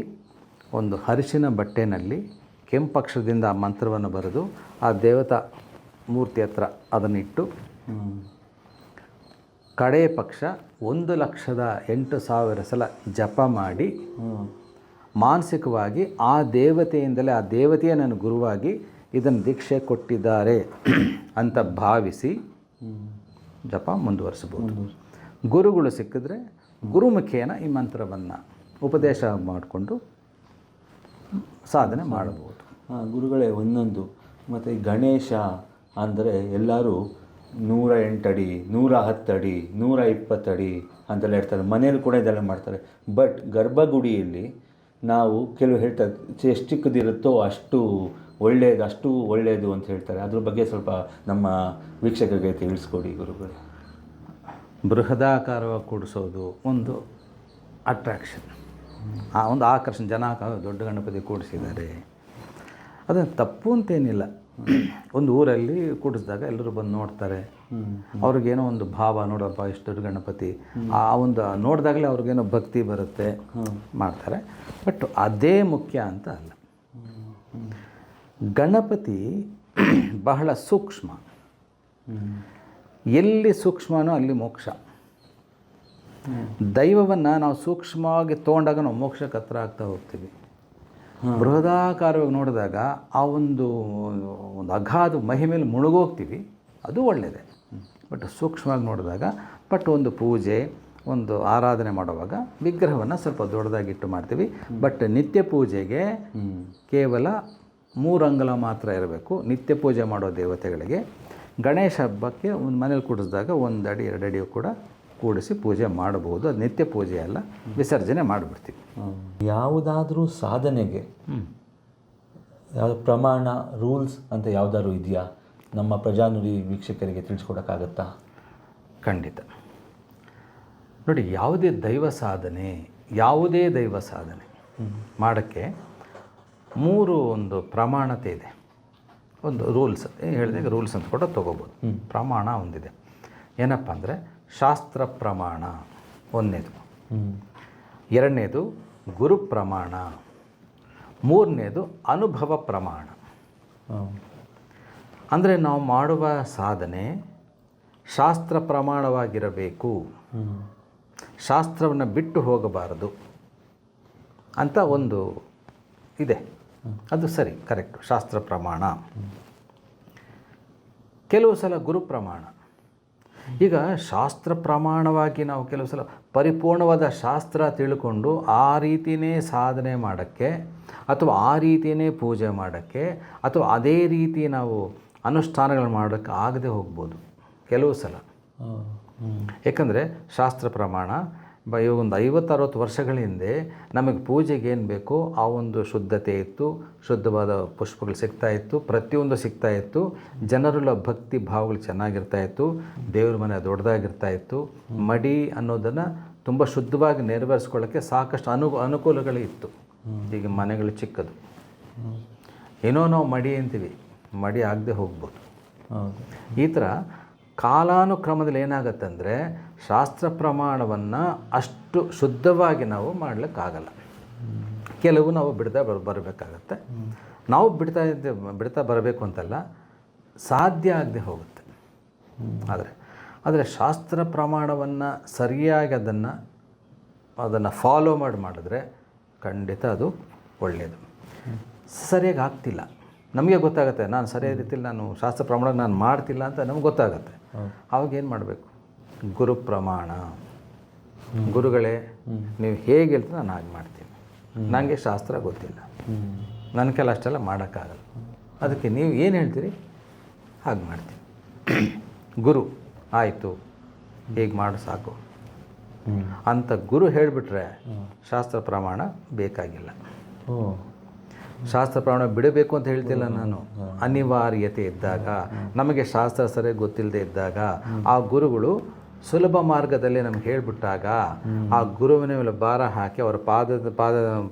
ಒಂದು ಅರಿಶಿನ ಬಟ್ಟೆನಲ್ಲಿ ಕೆಂಪಕ್ಷರದಿಂದ ಆ ಮಂತ್ರವನ್ನು ಬರೆದು ಆ ದೇವತಾ ಮೂರ್ತಿ ಹತ್ರ ಅದನ್ನಿಟ್ಟು ಕಡೆಯ ಪಕ್ಷ 1,08,000 ಸಲ ಜಪ ಮಾಡಿ ಮಾನಸಿಕವಾಗಿ ಆ ದೇವತೆಯಿಂದಲೇ, ಆ ದೇವತೆಯೇ ನನ್ನ ಗುರುವಾಗಿ ಇದನ್ನು ದೀಕ್ಷೆ ಕೊಟ್ಟಿದ್ದಾರೆ ಅಂತ ಭಾವಿಸಿ ಜಪ ಮುಂದುವರಿಸ್ಬೋದು. ಗುರುಗಳು ಸಿಕ್ಕಿದ್ರೆ ಗುರುಮುಖೇನ ಈ ಮಂತ್ರವನ್ನು ಉಪದೇಶ ಮಾಡಿಕೊಂಡು ಸಾಧನೆ ಮಾಡಬಹುದು. ಗುರುಗಳೇ, ಒಂದೊಂದು ಮತ್ತು ಈ ಗಣೇಶ ಅಂದರೆ ಎಲ್ಲರೂ 108 ಅಡಿ, 110 ಅಡಿ, 120 ಅಡಿ ಅಂತೆಲ್ಲ ಹೇಳ್ತಾರೆ. ಮನೇಲಿ ಕೂಡ ಇದೆಲ್ಲ ಮಾಡ್ತಾರೆ. ಬಟ್ ಗರ್ಭಗುಡಿಯಲ್ಲಿ ನಾವು ಕೆಲವು ಹೇಳ್ತಾರೆ, ಎಷ್ಟು ಚಿಕ್ಕದಿರುತ್ತೋ ಅಷ್ಟು ಒಳ್ಳೆಯದು ಅಂತ ಹೇಳ್ತಾರೆ. ಅದ್ರ ಬಗ್ಗೆ ಸ್ವಲ್ಪ ನಮ್ಮ ವೀಕ್ಷಕರಿಗೆ ತಿಳಿಸ್ಕೊಡಿ ಗುರುಗಳು. ಬೃಹದಾಕಾರವಾಗಿ ಕೂಡಿಸೋದು ಒಂದು ಅಟ್ರಾಕ್ಷನ್, ಆ ಒಂದು ಆಕರ್ಷಣೆ. ಜನ ದೊಡ್ಡ ಗಣಪತಿ ಕೂಡಿಸಿದ್ದಾರೆ, ಅದನ್ನು ತಪ್ಪು ಅಂತೇನಿಲ್ಲ. ಒಂದು ಊರಲ್ಲಿ ಕೂಡಿಸಿದಾಗ ಎಲ್ಲರೂ ಬಂದು ನೋಡ್ತಾರೆ, ಅವ್ರಿಗೇನೋ ಒಂದು ಭಾವ, ನೋಡಪ್ಪ ಇಷ್ಟು ದೊಡ್ಡ ಗಣಪತಿ, ಆ ಒಂದು ನೋಡಿದಾಗಲೇ ಅವ್ರಿಗೇನೋ ಭಕ್ತಿ ಬರುತ್ತೆ, ಮಾಡ್ತಾರೆ. ಬಟ್ ಅದೇ ಮುಖ್ಯ ಅಂತ ಅಲ್ಲ. ಗಣಪತಿ ಬಹಳ ಸೂಕ್ಷ್ಮ, ಎಲ್ಲಿ ಸೂಕ್ಷ್ಮನೋ ಅಲ್ಲಿ ಮೋಕ್ಷ. ದೈವವನ್ನು ನಾವು ಸೂಕ್ಷ್ಮವಾಗಿ ತೊಗೊಂಡಾಗ ನಾವು ಮೋಕ್ಷಕ್ಕೆ ಹತ್ರ ಆಗ್ತಾ ಹೋಗ್ತೀವಿ. ಬೃಹದಾಕಾರವಾಗಿ ನೋಡಿದಾಗ ಆ ಒಂದು ಅಗಾಧ ಮಹಿಮೇಲೆ ಮುಳುಗೋಗ್ತೀವಿ, ಅದು ಒಳ್ಳೆಯದೇ. ಬಟ್ ಸೂಕ್ಷ್ಮವಾಗಿ ನೋಡಿದಾಗ, ಒಂದು ಪೂಜೆ, ಒಂದು ಆರಾಧನೆ ಮಾಡುವಾಗ ವಿಗ್ರಹವನ್ನು ಸ್ವಲ್ಪ ದೊಡ್ಡದಾಗಿಟ್ಟು ಮಾಡ್ತೀವಿ. ಬಟ್ ನಿತ್ಯ ಪೂಜೆಗೆ ಕೇವಲ 3 ಅಂಗುಲ ಮಾತ್ರ ಇರಬೇಕು. ನಿತ್ಯ ಪೂಜೆ ಮಾಡೋ ದೇವತೆಗಳಿಗೆ ಗಣೇಶ ಹಬ್ಬಕ್ಕೆ ಒಂದು ಮನೇಲಿ ಕೂಡಿಸಿದಾಗ 1 ಅಡಿ 2 ಅಡಿಯೂ ಕೂಡ ಕೂಡಿಸಿ ಪೂಜೆ ಮಾಡಬಹುದು. ಅದು ನಿತ್ಯ ಪೂಜೆ ಅಲ್ಲ, ವಿಸರ್ಜನೆ ಮಾಡಿಬಿಡ್ತೀವಿ. ಯಾವುದಾದ್ರೂ ಸಾಧನೆಗೆ ಯಾವ ಪ್ರಮಾಣ, ರೂಲ್ಸ್ ಅಂತ ಯಾವುದಾದ್ರು ಇದೆಯಾ? ನಮ್ಮ ಪ್ರಜಾನುಡಿ ವೀಕ್ಷಕರಿಗೆ ತಿಳಿಸ್ಕೊಡೋಕ್ಕಾಗತ್ತಾ? ಖಂಡಿತ. ನೋಡಿ, ಯಾವುದೇ ದೈವ ಸಾಧನೆ ಮಾಡೋಕ್ಕೆ 3 ಒಂದು ಪ್ರಮಾಣತೆ ಇದೆ. ಒಂದು ರೂಲ್ಸ್ ಹೇಳಿದಾಗ ರೂಲ್ಸ್ ಅಂತ ಕೂಡ ತೊಗೋಬೋದು. ಪ್ರಮಾಣ ಒಂದಿದೆ. ಏನಪ್ಪ ಅಂದರೆ ಶಾಸ್ತ್ರ ಪ್ರಮಾಣ 1ನೇದು, 2ನೇದು ಗುರು ಪ್ರಮಾಣ, 3ನೇದು ಅನುಭವ ಪ್ರಮಾಣ. ಅಂದರೆ ನಾವು ಮಾಡುವ ಸಾಧನೆ ಶಾಸ್ತ್ರ ಪ್ರಮಾಣವಾಗಿರಬೇಕು, ಶಾಸ್ತ್ರವನ್ನು ಬಿಟ್ಟು ಹೋಗಬಾರದು ಅಂತ ಒಂದು ಇದೆ. ಅದು ಸರಿ, ಕರೆಕ್ಟು, ಶಾಸ್ತ್ರ ಪ್ರಮಾಣ. ಕೆಲವು ಸಲ ಗುರು ಪ್ರಮಾಣ. ಈಗ ಶಾಸ್ತ್ರ ಪ್ರಮಾಣವಾಗಿ ನಾವು ಕೆಲವು ಸಲ ಪರಿಪೂರ್ಣವಾದ ಶಾಸ್ತ್ರ ತಿಳ್ಕೊಂಡು ಆ ರೀತಿಯೇ ಸಾಧನೆ ಮಾಡೋಕ್ಕೆ, ಅಥವಾ ಆ ರೀತಿಯೇ ಪೂಜೆ ಮಾಡೋಕ್ಕೆ, ಅಥವಾ ಅದೇ ರೀತಿ ನಾವು ಅನುಷ್ಠಾನಗಳು ಮಾಡೋಕ್ಕೆ ಆಗದೆ ಹೋಗ್ಬೋದು ಕೆಲವು ಸಲ. ಏಕೆಂದರೆ ಶಾಸ್ತ್ರ ಪ್ರಮಾಣ ಇವಾಗ ಒಂದು 50-60 ವರ್ಷಗಳ ಹಿಂದೆ ನಮಗೆ ಪೂಜೆಗೆ ಏನು ಬೇಕೋ ಆ ಒಂದು ಶುದ್ಧತೆ ಇತ್ತು, ಶುದ್ಧವಾದ ಪುಷ್ಪಗಳು ಸಿಗ್ತಾಯಿತ್ತು, ಪ್ರತಿಯೊಂದು ಸಿಗ್ತಾಯಿತ್ತು, ಜನರೆಲ್ಲ ಭಕ್ತಿ ಭಾವಗಳು ಚೆನ್ನಾಗಿರ್ತಾಯಿತ್ತು, ದೇವ್ರ ಮನೆ ದೊಡ್ಡದಾಗಿರ್ತಾಯಿತ್ತು. ಮಡಿ ಅನ್ನೋದನ್ನು ತುಂಬ ಶುದ್ಧವಾಗಿ ನೆರವೇರಿಸ್ಕೊಳ್ಳೋಕ್ಕೆ ಸಾಕಷ್ಟು ಅನುಕೂಲಗಳೇ ಇತ್ತು. ಈಗ ಮನೆಗಳು ಚಿಕ್ಕದು, ಏನೋ ನಾವು ಮಡಿ ಅಂತೀವಿ, ಮಡಿ ಆಗದೆ ಹೋಗ್ಬೋದು. ಈ ಥರ ಕಾಲಾನುಕ್ರಮದಲ್ಲಿ ಏನಾಗುತ್ತೆ ಅಂದರೆ ಶಾಸ್ತ್ರ ಪ್ರಮಾಣವನ್ನು ಅಷ್ಟು ಶುದ್ಧವಾಗಿ ನಾವು ಮಾಡಲಿಕ್ಕಾಗಲ್ಲ. ಕೆಲವು ನಾವು ಬರಬೇಕಾಗತ್ತೆ. ನಾವು ಬಿಡ್ತಾ ಬರಬೇಕು ಅಂತಲ್ಲ, ಸಾಧ್ಯ ಆಗದೆ ಹೋಗುತ್ತೆ. ಆದರೆ ಶಾಸ್ತ್ರ ಪ್ರಮಾಣವನ್ನು ಸರಿಯಾಗಿ ಅದನ್ನು ಫಾಲೋ ಮಾಡಿದ್ರೆ ಖಂಡಿತ ಅದು ಒಳ್ಳೆಯದು. ಸರಿಯಾಗಿ ಆಗ್ತಿಲ್ಲ, ನಮಗೆ ಗೊತ್ತಾಗುತ್ತೆ, ನಾನು ಸರಿಯಾದ ರೀತಿಯಲ್ಲಿ ನಾನು ಶಾಸ್ತ್ರ ಪ್ರಮಾಣ ನಾನು ಮಾಡ್ತಿಲ್ಲ ಅಂತ ನಮ್ಗೆ ಗೊತ್ತಾಗುತ್ತೆ. ಆವಾಗ ಏನು ಮಾಡಬೇಕು? ಗುರು ಪ್ರಮಾಣ. ಗುರುಗಳೇ, ನೀವು ಹೇಗೆ ಹೇಳ್ತೀರ ನಾನು ಹಾಗೆ ಮಾಡ್ತೀನಿ, ನನಗೆ ಶಾಸ್ತ್ರ ಗೊತ್ತಿಲ್ಲ, ನನ್ನ ಕೆಲ ಅಷ್ಟೆಲ್ಲ ಮಾಡೋಕ್ಕಾಗಲ್ಲ, ಅದಕ್ಕೆ ನೀವು ಏನು ಹೇಳ್ತೀರಿ ಹಾಗೆ ಮಾಡ್ತೀನಿ. ಗುರು ಆಯಿತು, ಹೇಗೆ ಮಾಡು ಸಾಕು ಅಂತ ಗುರು ಹೇಳಿಬಿಟ್ರೆ ಶಾಸ್ತ್ರ ಪ್ರಮಾಣ ಬೇಕಾಗಿಲ್ಲ. ಶಾಸ್ತ್ರ ಪ್ರಮಾಣ ಬಿಡಬೇಕು ಅಂತ ಹೇಳ್ತಿಲ್ಲ ನಾನು. ಅನಿವಾರ್ಯತೆ ಇದ್ದಾಗ, ನಮಗೆ ಶಾಸ್ತ್ರ ಸರಿಯಾಗಿ ಗೊತ್ತಿಲ್ಲದೆ ಇದ್ದಾಗ, ಆ ಗುರುಗಳು ಸುಲಭ ಮಾರ್ಗದಲ್ಲಿ ನಮ್ಗೆ ಹೇಳಿಬಿಟ್ಟಾಗ ಆ ಗುರುವಿನ ಮೇಲೆ ಭಾರ ಹಾಕಿ ಅವರ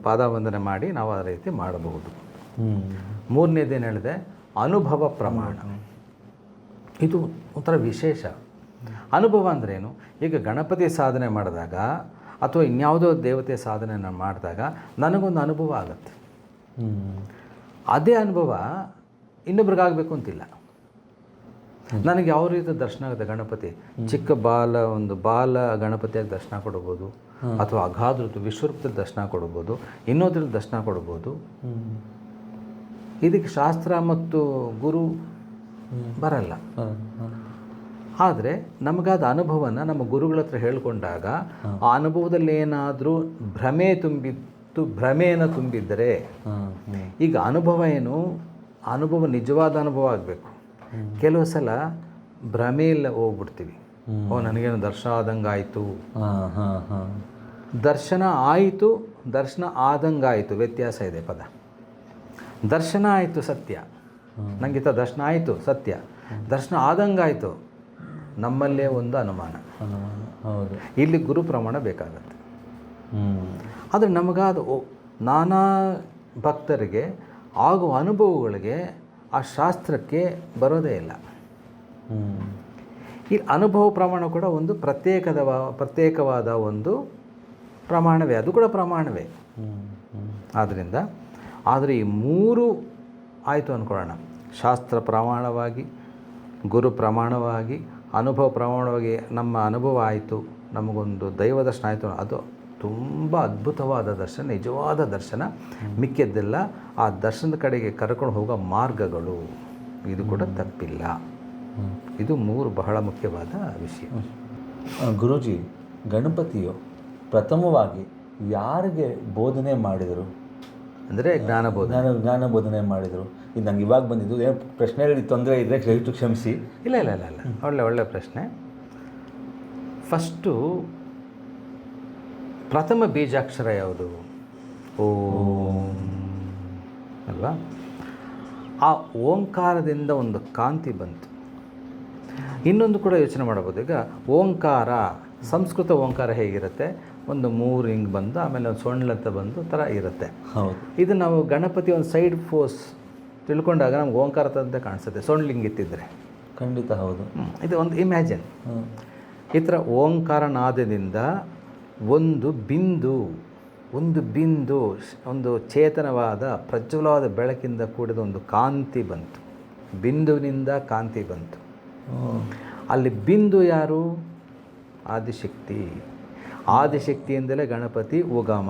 ಪಾದವಂದನೆ ಮಾಡಿ ನಾವು ಆ ರೀತಿ ಮಾಡಬಹುದು. ಮೂರನೇದೇನು ಹೇಳಿದೆ? ಅನುಭವ ಪ್ರಮಾಣ. ಇದು ಒಂಥರ ವಿಶೇಷ. ಅನುಭವ ಅಂದ್ರೇನು? ಈಗ ಗಣಪತಿ ಸಾಧನೆ ಮಾಡಿದಾಗ ಅಥವಾ ಇನ್ಯಾವುದೋ ದೇವತೆ ಸಾಧನೆ ನಾನು ಮಾಡಿದಾಗ ನನಗೊಂದು ಅನುಭವ ಆಗುತ್ತೆ. ಅದೇ ಅನುಭವ ಇನ್ನೊಬ್ರಿಗಾಗಬೇಕು ಅಂತಿಲ್ಲ. ನನಗೆ ಯಾವ ರೀತಿ ದರ್ಶನ ಆಗುತ್ತೆ ಗಣಪತಿ? ಚಿಕ್ಕ ಒಂದು ಬಾಲ ಗಣಪತಿಯಾಗಿ ದರ್ಶನ ಕೊಡ್ಬೋದು, ಅಥವಾ ಅಗಾಧೃತ ವಿಶ್ವರೂಪದಲ್ಲಿ ದರ್ಶನ ಕೊಡ್ಬೋದು, ಇನ್ನೊಂದ್ರಲ್ಲಿ ದರ್ಶನ ಕೊಡ್ಬೋದು. ಇದಕ್ಕೆ ಶಾಸ್ತ್ರ ಮತ್ತು ಗುರು ಬರಲ್ಲ. ಆದರೆ ನಮಗಾದ ಅನುಭವನ ನಮ್ಮ ಗುರುಗಳ ಹತ್ರ ಹೇಳ್ಕೊಂಡಾಗ ಆ ಅನುಭವದಲ್ಲಿ ಏನಾದರೂ ಭ್ರಮೆಯನ್ನು ತುಂಬಿದ್ದರೆ, ಈಗ ಅನುಭವ ಏನು? ಅನುಭವ ನಿಜವಾದ ಅನುಭವ ಆಗಬೇಕು. ಕೆಲವು ಸಲ ಭ್ರಮೆಯಲ್ಲಿ ಹೋಗ್ಬಿಡ್ತೀವಿ. ನನಗೇನು ದರ್ಶನ ಆದಂಗೆ ಆಯಿತು, ದರ್ಶನ ಆಯಿತು, ದರ್ಶನ ಆದಂಗಾಯಿತು, ವ್ಯತ್ಯಾಸ ಇದೆ ಪದ. ದರ್ಶನ ಆಯಿತು ಸತ್ಯ, ನನಗಿಂತ ದರ್ಶನ ಆಯಿತು ಸತ್ಯ, ದರ್ಶನ ಆದಂಗಾಯಿತು ನಮ್ಮಲ್ಲೇ ಒಂದು ಅನುಮಾನ. ಹೌದು, ಇಲ್ಲಿ ಗುರು ಪ್ರಮಾಣ ಬೇಕಾಗತ್ತೆ. ಆದರೆ ನಮಗಾದ ನಾನಾ ಭಕ್ತರಿಗೆ ಆಗುವ ಅನುಭವಗಳಿಗೆ ಆ ಶಾಸ್ತ್ರಕ್ಕೆ ಬರೋದೇ ಇಲ್ಲ. ಈ ಅನುಭವ ಪ್ರಮಾಣ ಕೂಡ ಒಂದು ಪ್ರತ್ಯೇಕವಾದ ಒಂದು ಪ್ರಮಾಣವೇ, ಅದು ಕೂಡ ಪ್ರಮಾಣವೇ. ಆದ್ದರಿಂದ ಆದರೆ ಈ ಮೂರು ಆಯಿತು ಅಂದ್ಕೊಳ್ಳೋಣ, ಶಾಸ್ತ್ರ ಪ್ರಮಾಣವಾಗಿ, ಗುರು ಪ್ರಮಾಣವಾಗಿ, ಅನುಭವ ಪ್ರಮಾಣವಾಗಿ ನಮ್ಮ ಅನುಭವ ಆಯಿತು, ನಮಗೊಂದು ದೈವ ದರ್ಶನ ಆಯಿತು, ಅದು ತುಂಬ ಅದ್ಭುತವಾದ ದರ್ಶನ, ನಿಜವಾದ ದರ್ಶನ. ಮಿಕ್ಕಿದ್ದೆಲ್ಲ ಆ ದರ್ಶನದ ಕಡೆಗೆ ಕರ್ಕೊಂಡು ಹೋಗೋ ಮಾರ್ಗಗಳು, ಇದು ಕೂಡ ತಪ್ಪಿಲ್ಲ. ಇದು ಮೂರು ಬಹಳ ಮುಖ್ಯವಾದ ವಿಷಯ. ಗುರೂಜಿ, ಗಣಪತಿಯು ಪ್ರಥಮವಾಗಿ ಯಾರಿಗೆ ಬೋಧನೆ ಮಾಡಿದರು? ಅಂದರೆ ಜ್ಞಾನ ಬೋಧನೆ ಮಾಡಿದರು. ಇದು ನಂಗೆ ಇವಾಗ ಬಂದಿದ್ದು, ಏನು ಪ್ರಶ್ನೆಯಲ್ಲಿ ತೊಂದರೆ ಇದ್ದರೆ ದಯವಿಟ್ಟು ಕ್ಷಮಿಸಿ. ಇಲ್ಲ, ಒಳ್ಳೆ ಪ್ರಶ್ನೆ. ಫಸ್ಟು ಪ್ರಥಮ ಬೀಜಾಕ್ಷರ ಯಾವುದು? ಓಂ ಅಲ್ವಾ? ಆ ಓಂಕಾರದಿಂದ ಒಂದು ಕಾಂತಿ ಬಂತು. ಇನ್ನೊಂದು ಕೂಡ ಯೋಚನೆ ಮಾಡಬಹುದು. ಈಗ ಓಂಕಾರ, ಸಂಸ್ಕೃತ ಓಂಕಾರ ಹೇಗಿರುತ್ತೆ? ಒಂದು 3 ಹಿಂಗೆ ಬಂದು ಆಮೇಲೆ ಒಂದು ಸೊಣ್ಣಲತ್ತ ಬಂದು ಥರ ಇರುತ್ತೆ. ಹೌದು. ಇದು ನಾವು ಗಣಪತಿ ಒಂದು ಸೈಡ್ ಫೋರ್ಸ್ ತಿಳ್ಕೊಂಡಾಗ ನಮ್ಗೆ ಓಂಕಾರ ಅಂತ ಕಾಣಿಸುತ್ತೆ, ಸೊಣ್ಣಲಿಂಗಿತ್ತಿದ್ರೆ. ಖಂಡಿತ ಹೌದು. ಇದು ಒಂದು ಇಮ್ಯಾಜಿನ್. ಈ ಥರ ಓಂಕಾರನಾದದಿಂದ ಒಂದು ಬಿಂದು, ಒಂದು ಚೇತನವಾದ ಪ್ರಜ್ವಲವಾದ ಬೆಳಕಿಂದ ಕೂಡಿದ ಒಂದು ಕಾಂತಿ ಬಂತು. ಬಿಂದುವಿನಿಂದ ಕಾಂತಿ ಬಂತು. ಅಲ್ಲಿ ಬಿಂದು ಯಾರು? ಆದಿಶಕ್ತಿ. ಆದಿಶಕ್ತಿಯಿಂದಲೇ ಗಣಪತಿ ಉಗಮ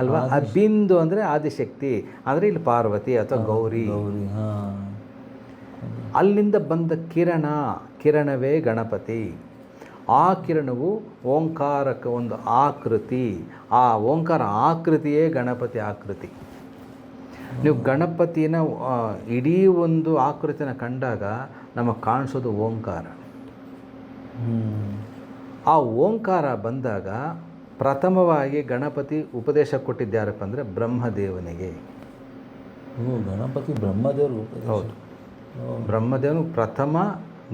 ಅಲ್ವಾ? ಆ ಬಿಂದು ಅಂದರೆ ಆದಿಶಕ್ತಿ, ಅಂದರೆ ಇಲ್ಲಿ ಪಾರ್ವತಿ ಅಥವಾ ಗೌರಿ. ಅಲ್ಲಿಂದ ಬಂದ ಕಿರಣವೇ ಗಣಪತಿ. ಆ ಕಿರಣವು ಓಂಕಾರಕ್ಕೆ ಒಂದು ಆಕೃತಿ. ಆ ಓಂಕಾರ ಆಕೃತಿಯೇ ಗಣಪತಿ ಆಕೃತಿ. ನೀವು ಗಣಪತಿನ ಇಡೀ ಒಂದು ಆಕೃತಿನ ಕಂಡಾಗ ನಮಗೆ ಕಾಣಿಸೋದು ಓಂಕಾರ. ಆ ಓಂಕಾರ ಬಂದಾಗ ಪ್ರಥಮವಾಗಿ ಗಣಪತಿ ಉಪದೇಶ ಕೊಟ್ಟಿದ್ದಾರಪ್ಪ ಅಂದರೆ ಬ್ರಹ್ಮದೇವನಿಗೆ. ಗಣಪತಿ ಬ್ರಹ್ಮದೇವರು. ಹೌದು, ಬ್ರಹ್ಮದೇವನು ಪ್ರಥಮ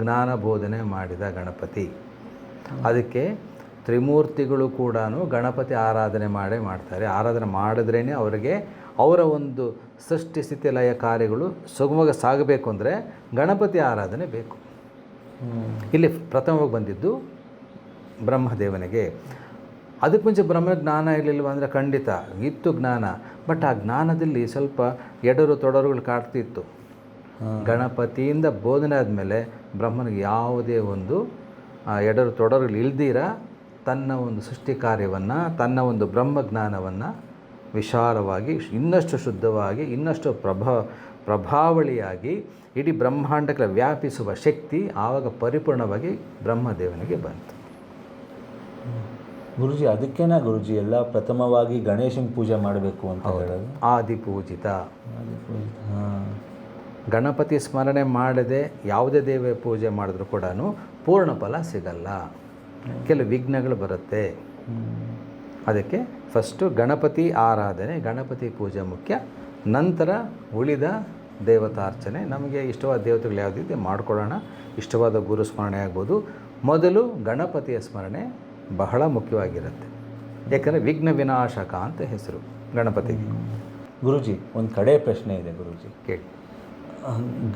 ಜ್ಞಾನ ಬೋಧನೆ ಮಾಡಿದ ಗಣಪತಿ. ಅದಕ್ಕೆ ತ್ರಿಮೂರ್ತಿಗಳು ಕೂಡ ಗಣಪತಿ ಆರಾಧನೆ ಮಾಡ್ತಾರೆ. ಆರಾಧನೆ ಮಾಡಿದ್ರೇ ಅವರಿಗೆ ಅವರ ಒಂದು ಸೃಷ್ಟಿ ಸ್ಥಿತಿ ಲಯ ಕಾರ್ಯಗಳು ಸುಗಮವಾಗಿ ಸಾಗಬೇಕು ಅಂದರೆ ಗಣಪತಿ ಆರಾಧನೆ ಬೇಕು. ಇಲ್ಲಿ ಪ್ರಥಮವಾಗಿ ಬಂದಿದ್ದು ಬ್ರಹ್ಮದೇವನಿಗೆ. ಅದಕ್ಕೆ ಮುಂಚೆ ಬ್ರಹ್ಮ ಜ್ಞಾನ ಇರಲಿಲ್ವ ಅಂದರೆ ಖಂಡಿತ ಇತ್ತು ಜ್ಞಾನ, ಬಟ್ ಆ ಜ್ಞಾನದಲ್ಲಿ ಸ್ವಲ್ಪ ಎಡರು ತೊಡರುಗಳು ಕಾಡ್ತಿತ್ತು. ಗಣಪತಿಯಿಂದ ಬೋಧನೆ ಆದಮೇಲೆ ಬ್ರಹ್ಮನಿಗೆ ಯಾವುದೇ ಒಂದು ಎಡರು ತೊಡರುಗಳು ಇಲ್ದಿರ ತನ್ನ ಒಂದು ಸೃಷ್ಟಿ ಕಾರ್ಯವನ್ನು, ತನ್ನ ಒಂದು ಬ್ರಹ್ಮಜ್ಞಾನವನ್ನು ವಿಶಾಲವಾಗಿ, ಇನ್ನಷ್ಟು ಶುದ್ಧವಾಗಿ, ಇನ್ನಷ್ಟು ಪ್ರಭಾವಳಿಯಾಗಿ ಇಡೀ ಬ್ರಹ್ಮಾಂಡಕ್ಕೆ ವ್ಯಾಪಿಸುವ ಶಕ್ತಿ ಆವಾಗ ಪರಿಪೂರ್ಣವಾಗಿ ಬ್ರಹ್ಮದೇವನಿಗೆ ಬಂತು. ಗುರುಜಿ, ಅದಕ್ಕೇನಾ ಗುರುಜಿ ಎಲ್ಲ ಪ್ರಥಮವಾಗಿ ಗಣೇಶನ ಪೂಜೆ ಮಾಡಬೇಕು ಅಂತ ಹೇಳೋದು? ಆದಿಪೂಜಿತ. ಗಣಪತಿ ಸ್ಮರಣೆ ಮಾಡದೆ ಯಾವುದೇ ದೇವ ಪೂಜೆ ಮಾಡಿದ್ರೂ ಕೂಡ ಪೂರ್ಣ ಫಲ ಸಿಗಲ್ಲ, ಕೆಲವು ವಿಘ್ನಗಳು ಬರುತ್ತೆ. ಅದಕ್ಕೆ ಫಸ್ಟು ಗಣಪತಿ ಆರಾಧನೆ, ಗಣಪತಿ ಪೂಜೆ ಮುಖ್ಯ. ನಂತರ ಉಳಿದ ದೇವತಾರ್ಚನೆ, ನಮಗೆ ಇಷ್ಟವಾದ ದೇವತೆಗಳು ಯಾವುದಿದೆ ಮಾಡಿಕೊಳ್ಳೋಣ. ಇಷ್ಟವಾದ ಗುರು ಸ್ಮರಣೆ ಆಗ್ಬೋದು. ಮೊದಲು ಗಣಪತಿಯ ಸ್ಮರಣೆ ಬಹಳ ಮುಖ್ಯವಾಗಿರುತ್ತೆ. ಯಾಕಂದರೆ ವಿಘ್ನ ವಿನಾಶಕ ಅಂತ ಹೆಸರು ಗಣಪತಿಗೆ. ಗುರುಜಿ, ಒಂದು ಕಡೆ ಪ್ರಶ್ನೆ ಇದೆ ಗುರುಜಿ, ಕೇಳಿ.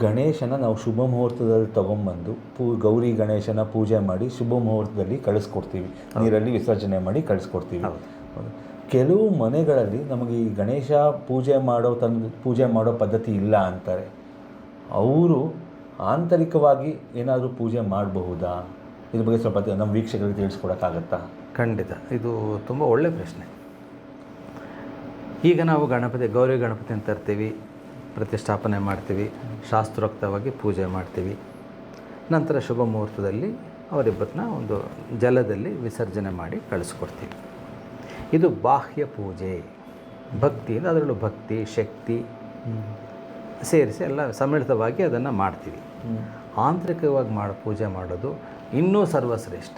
ಗಣೇಶನ ನಾವು ಶುಭ ಮುಹೂರ್ತದಲ್ಲಿ ತೊಗೊಂಬಂದು ಗೌರಿ ಗಣೇಶನ ಪೂಜೆ ಮಾಡಿ ಶುಭ ಮುಹೂರ್ತದಲ್ಲಿ ಕಳಿಸ್ಕೊಡ್ತೀವಿ, ನೀರಲ್ಲಿ ವಿಸರ್ಜನೆ ಮಾಡಿ ಕಳಿಸ್ಕೊಡ್ತೀವಿ. ಕೆಲವು ಮನೆಗಳಲ್ಲಿ ನಮಗೆ ಈ ಗಣೇಶ ಪೂಜೆ ಮಾಡೋ ಪದ್ಧತಿ ಇಲ್ಲ ಅಂತಾರೆ. ಅವರು ಆಂತರಿಕವಾಗಿ ಏನಾದರೂ ಪೂಜೆ ಮಾಡಬಹುದಾ? ಇದ್ರ ಬಗ್ಗೆ ಸ್ವಲ್ಪ ನಮ್ಮ ವೀಕ್ಷಕರಿಗೆ ತಿಳಿಸ್ಕೊಡೋಕ್ಕಾಗತ್ತಾ? ಖಂಡಿತ, ಇದು ತುಂಬ ಒಳ್ಳೆಯ ಪ್ರಶ್ನೆ. ಈಗ ನಾವು ಗೌರಿ ಗಣಪತಿ ಅಂತ ತರ್ತೀವಿ, ಪ್ರತಿಷ್ಠಾಪನೆ ಮಾಡ್ತೀವಿ, ಶಾಸ್ತ್ರೋಕ್ತವಾಗಿ ಪೂಜೆ ಮಾಡ್ತೀವಿ. ನಂತರ ಶುಭ ಮುಹೂರ್ತದಲ್ಲಿ ಅವರಿಬ್ಬರನ್ನ ಒಂದು ಜಲದಲ್ಲಿ ವಿಸರ್ಜನೆ ಮಾಡಿ ಕಳಿಸ್ಕೊಡ್ತೀವಿ. ಇದು ಬಾಹ್ಯ ಪೂಜೆ, ಭಕ್ತಿ. ಅದರಲ್ಲೂ ಭಕ್ತಿ ಶಕ್ತಿ ಸೇರಿಸಿ ಎಲ್ಲ ಸಮ್ಮಿಳಿತವಾಗಿ ಅದನ್ನು ಮಾಡ್ತೀವಿ. ಆಂತರಿಕವಾಗಿ ಪೂಜೆ ಮಾಡೋದು ಇನ್ನೂ ಸರ್ವಶ್ರೇಷ್ಠ.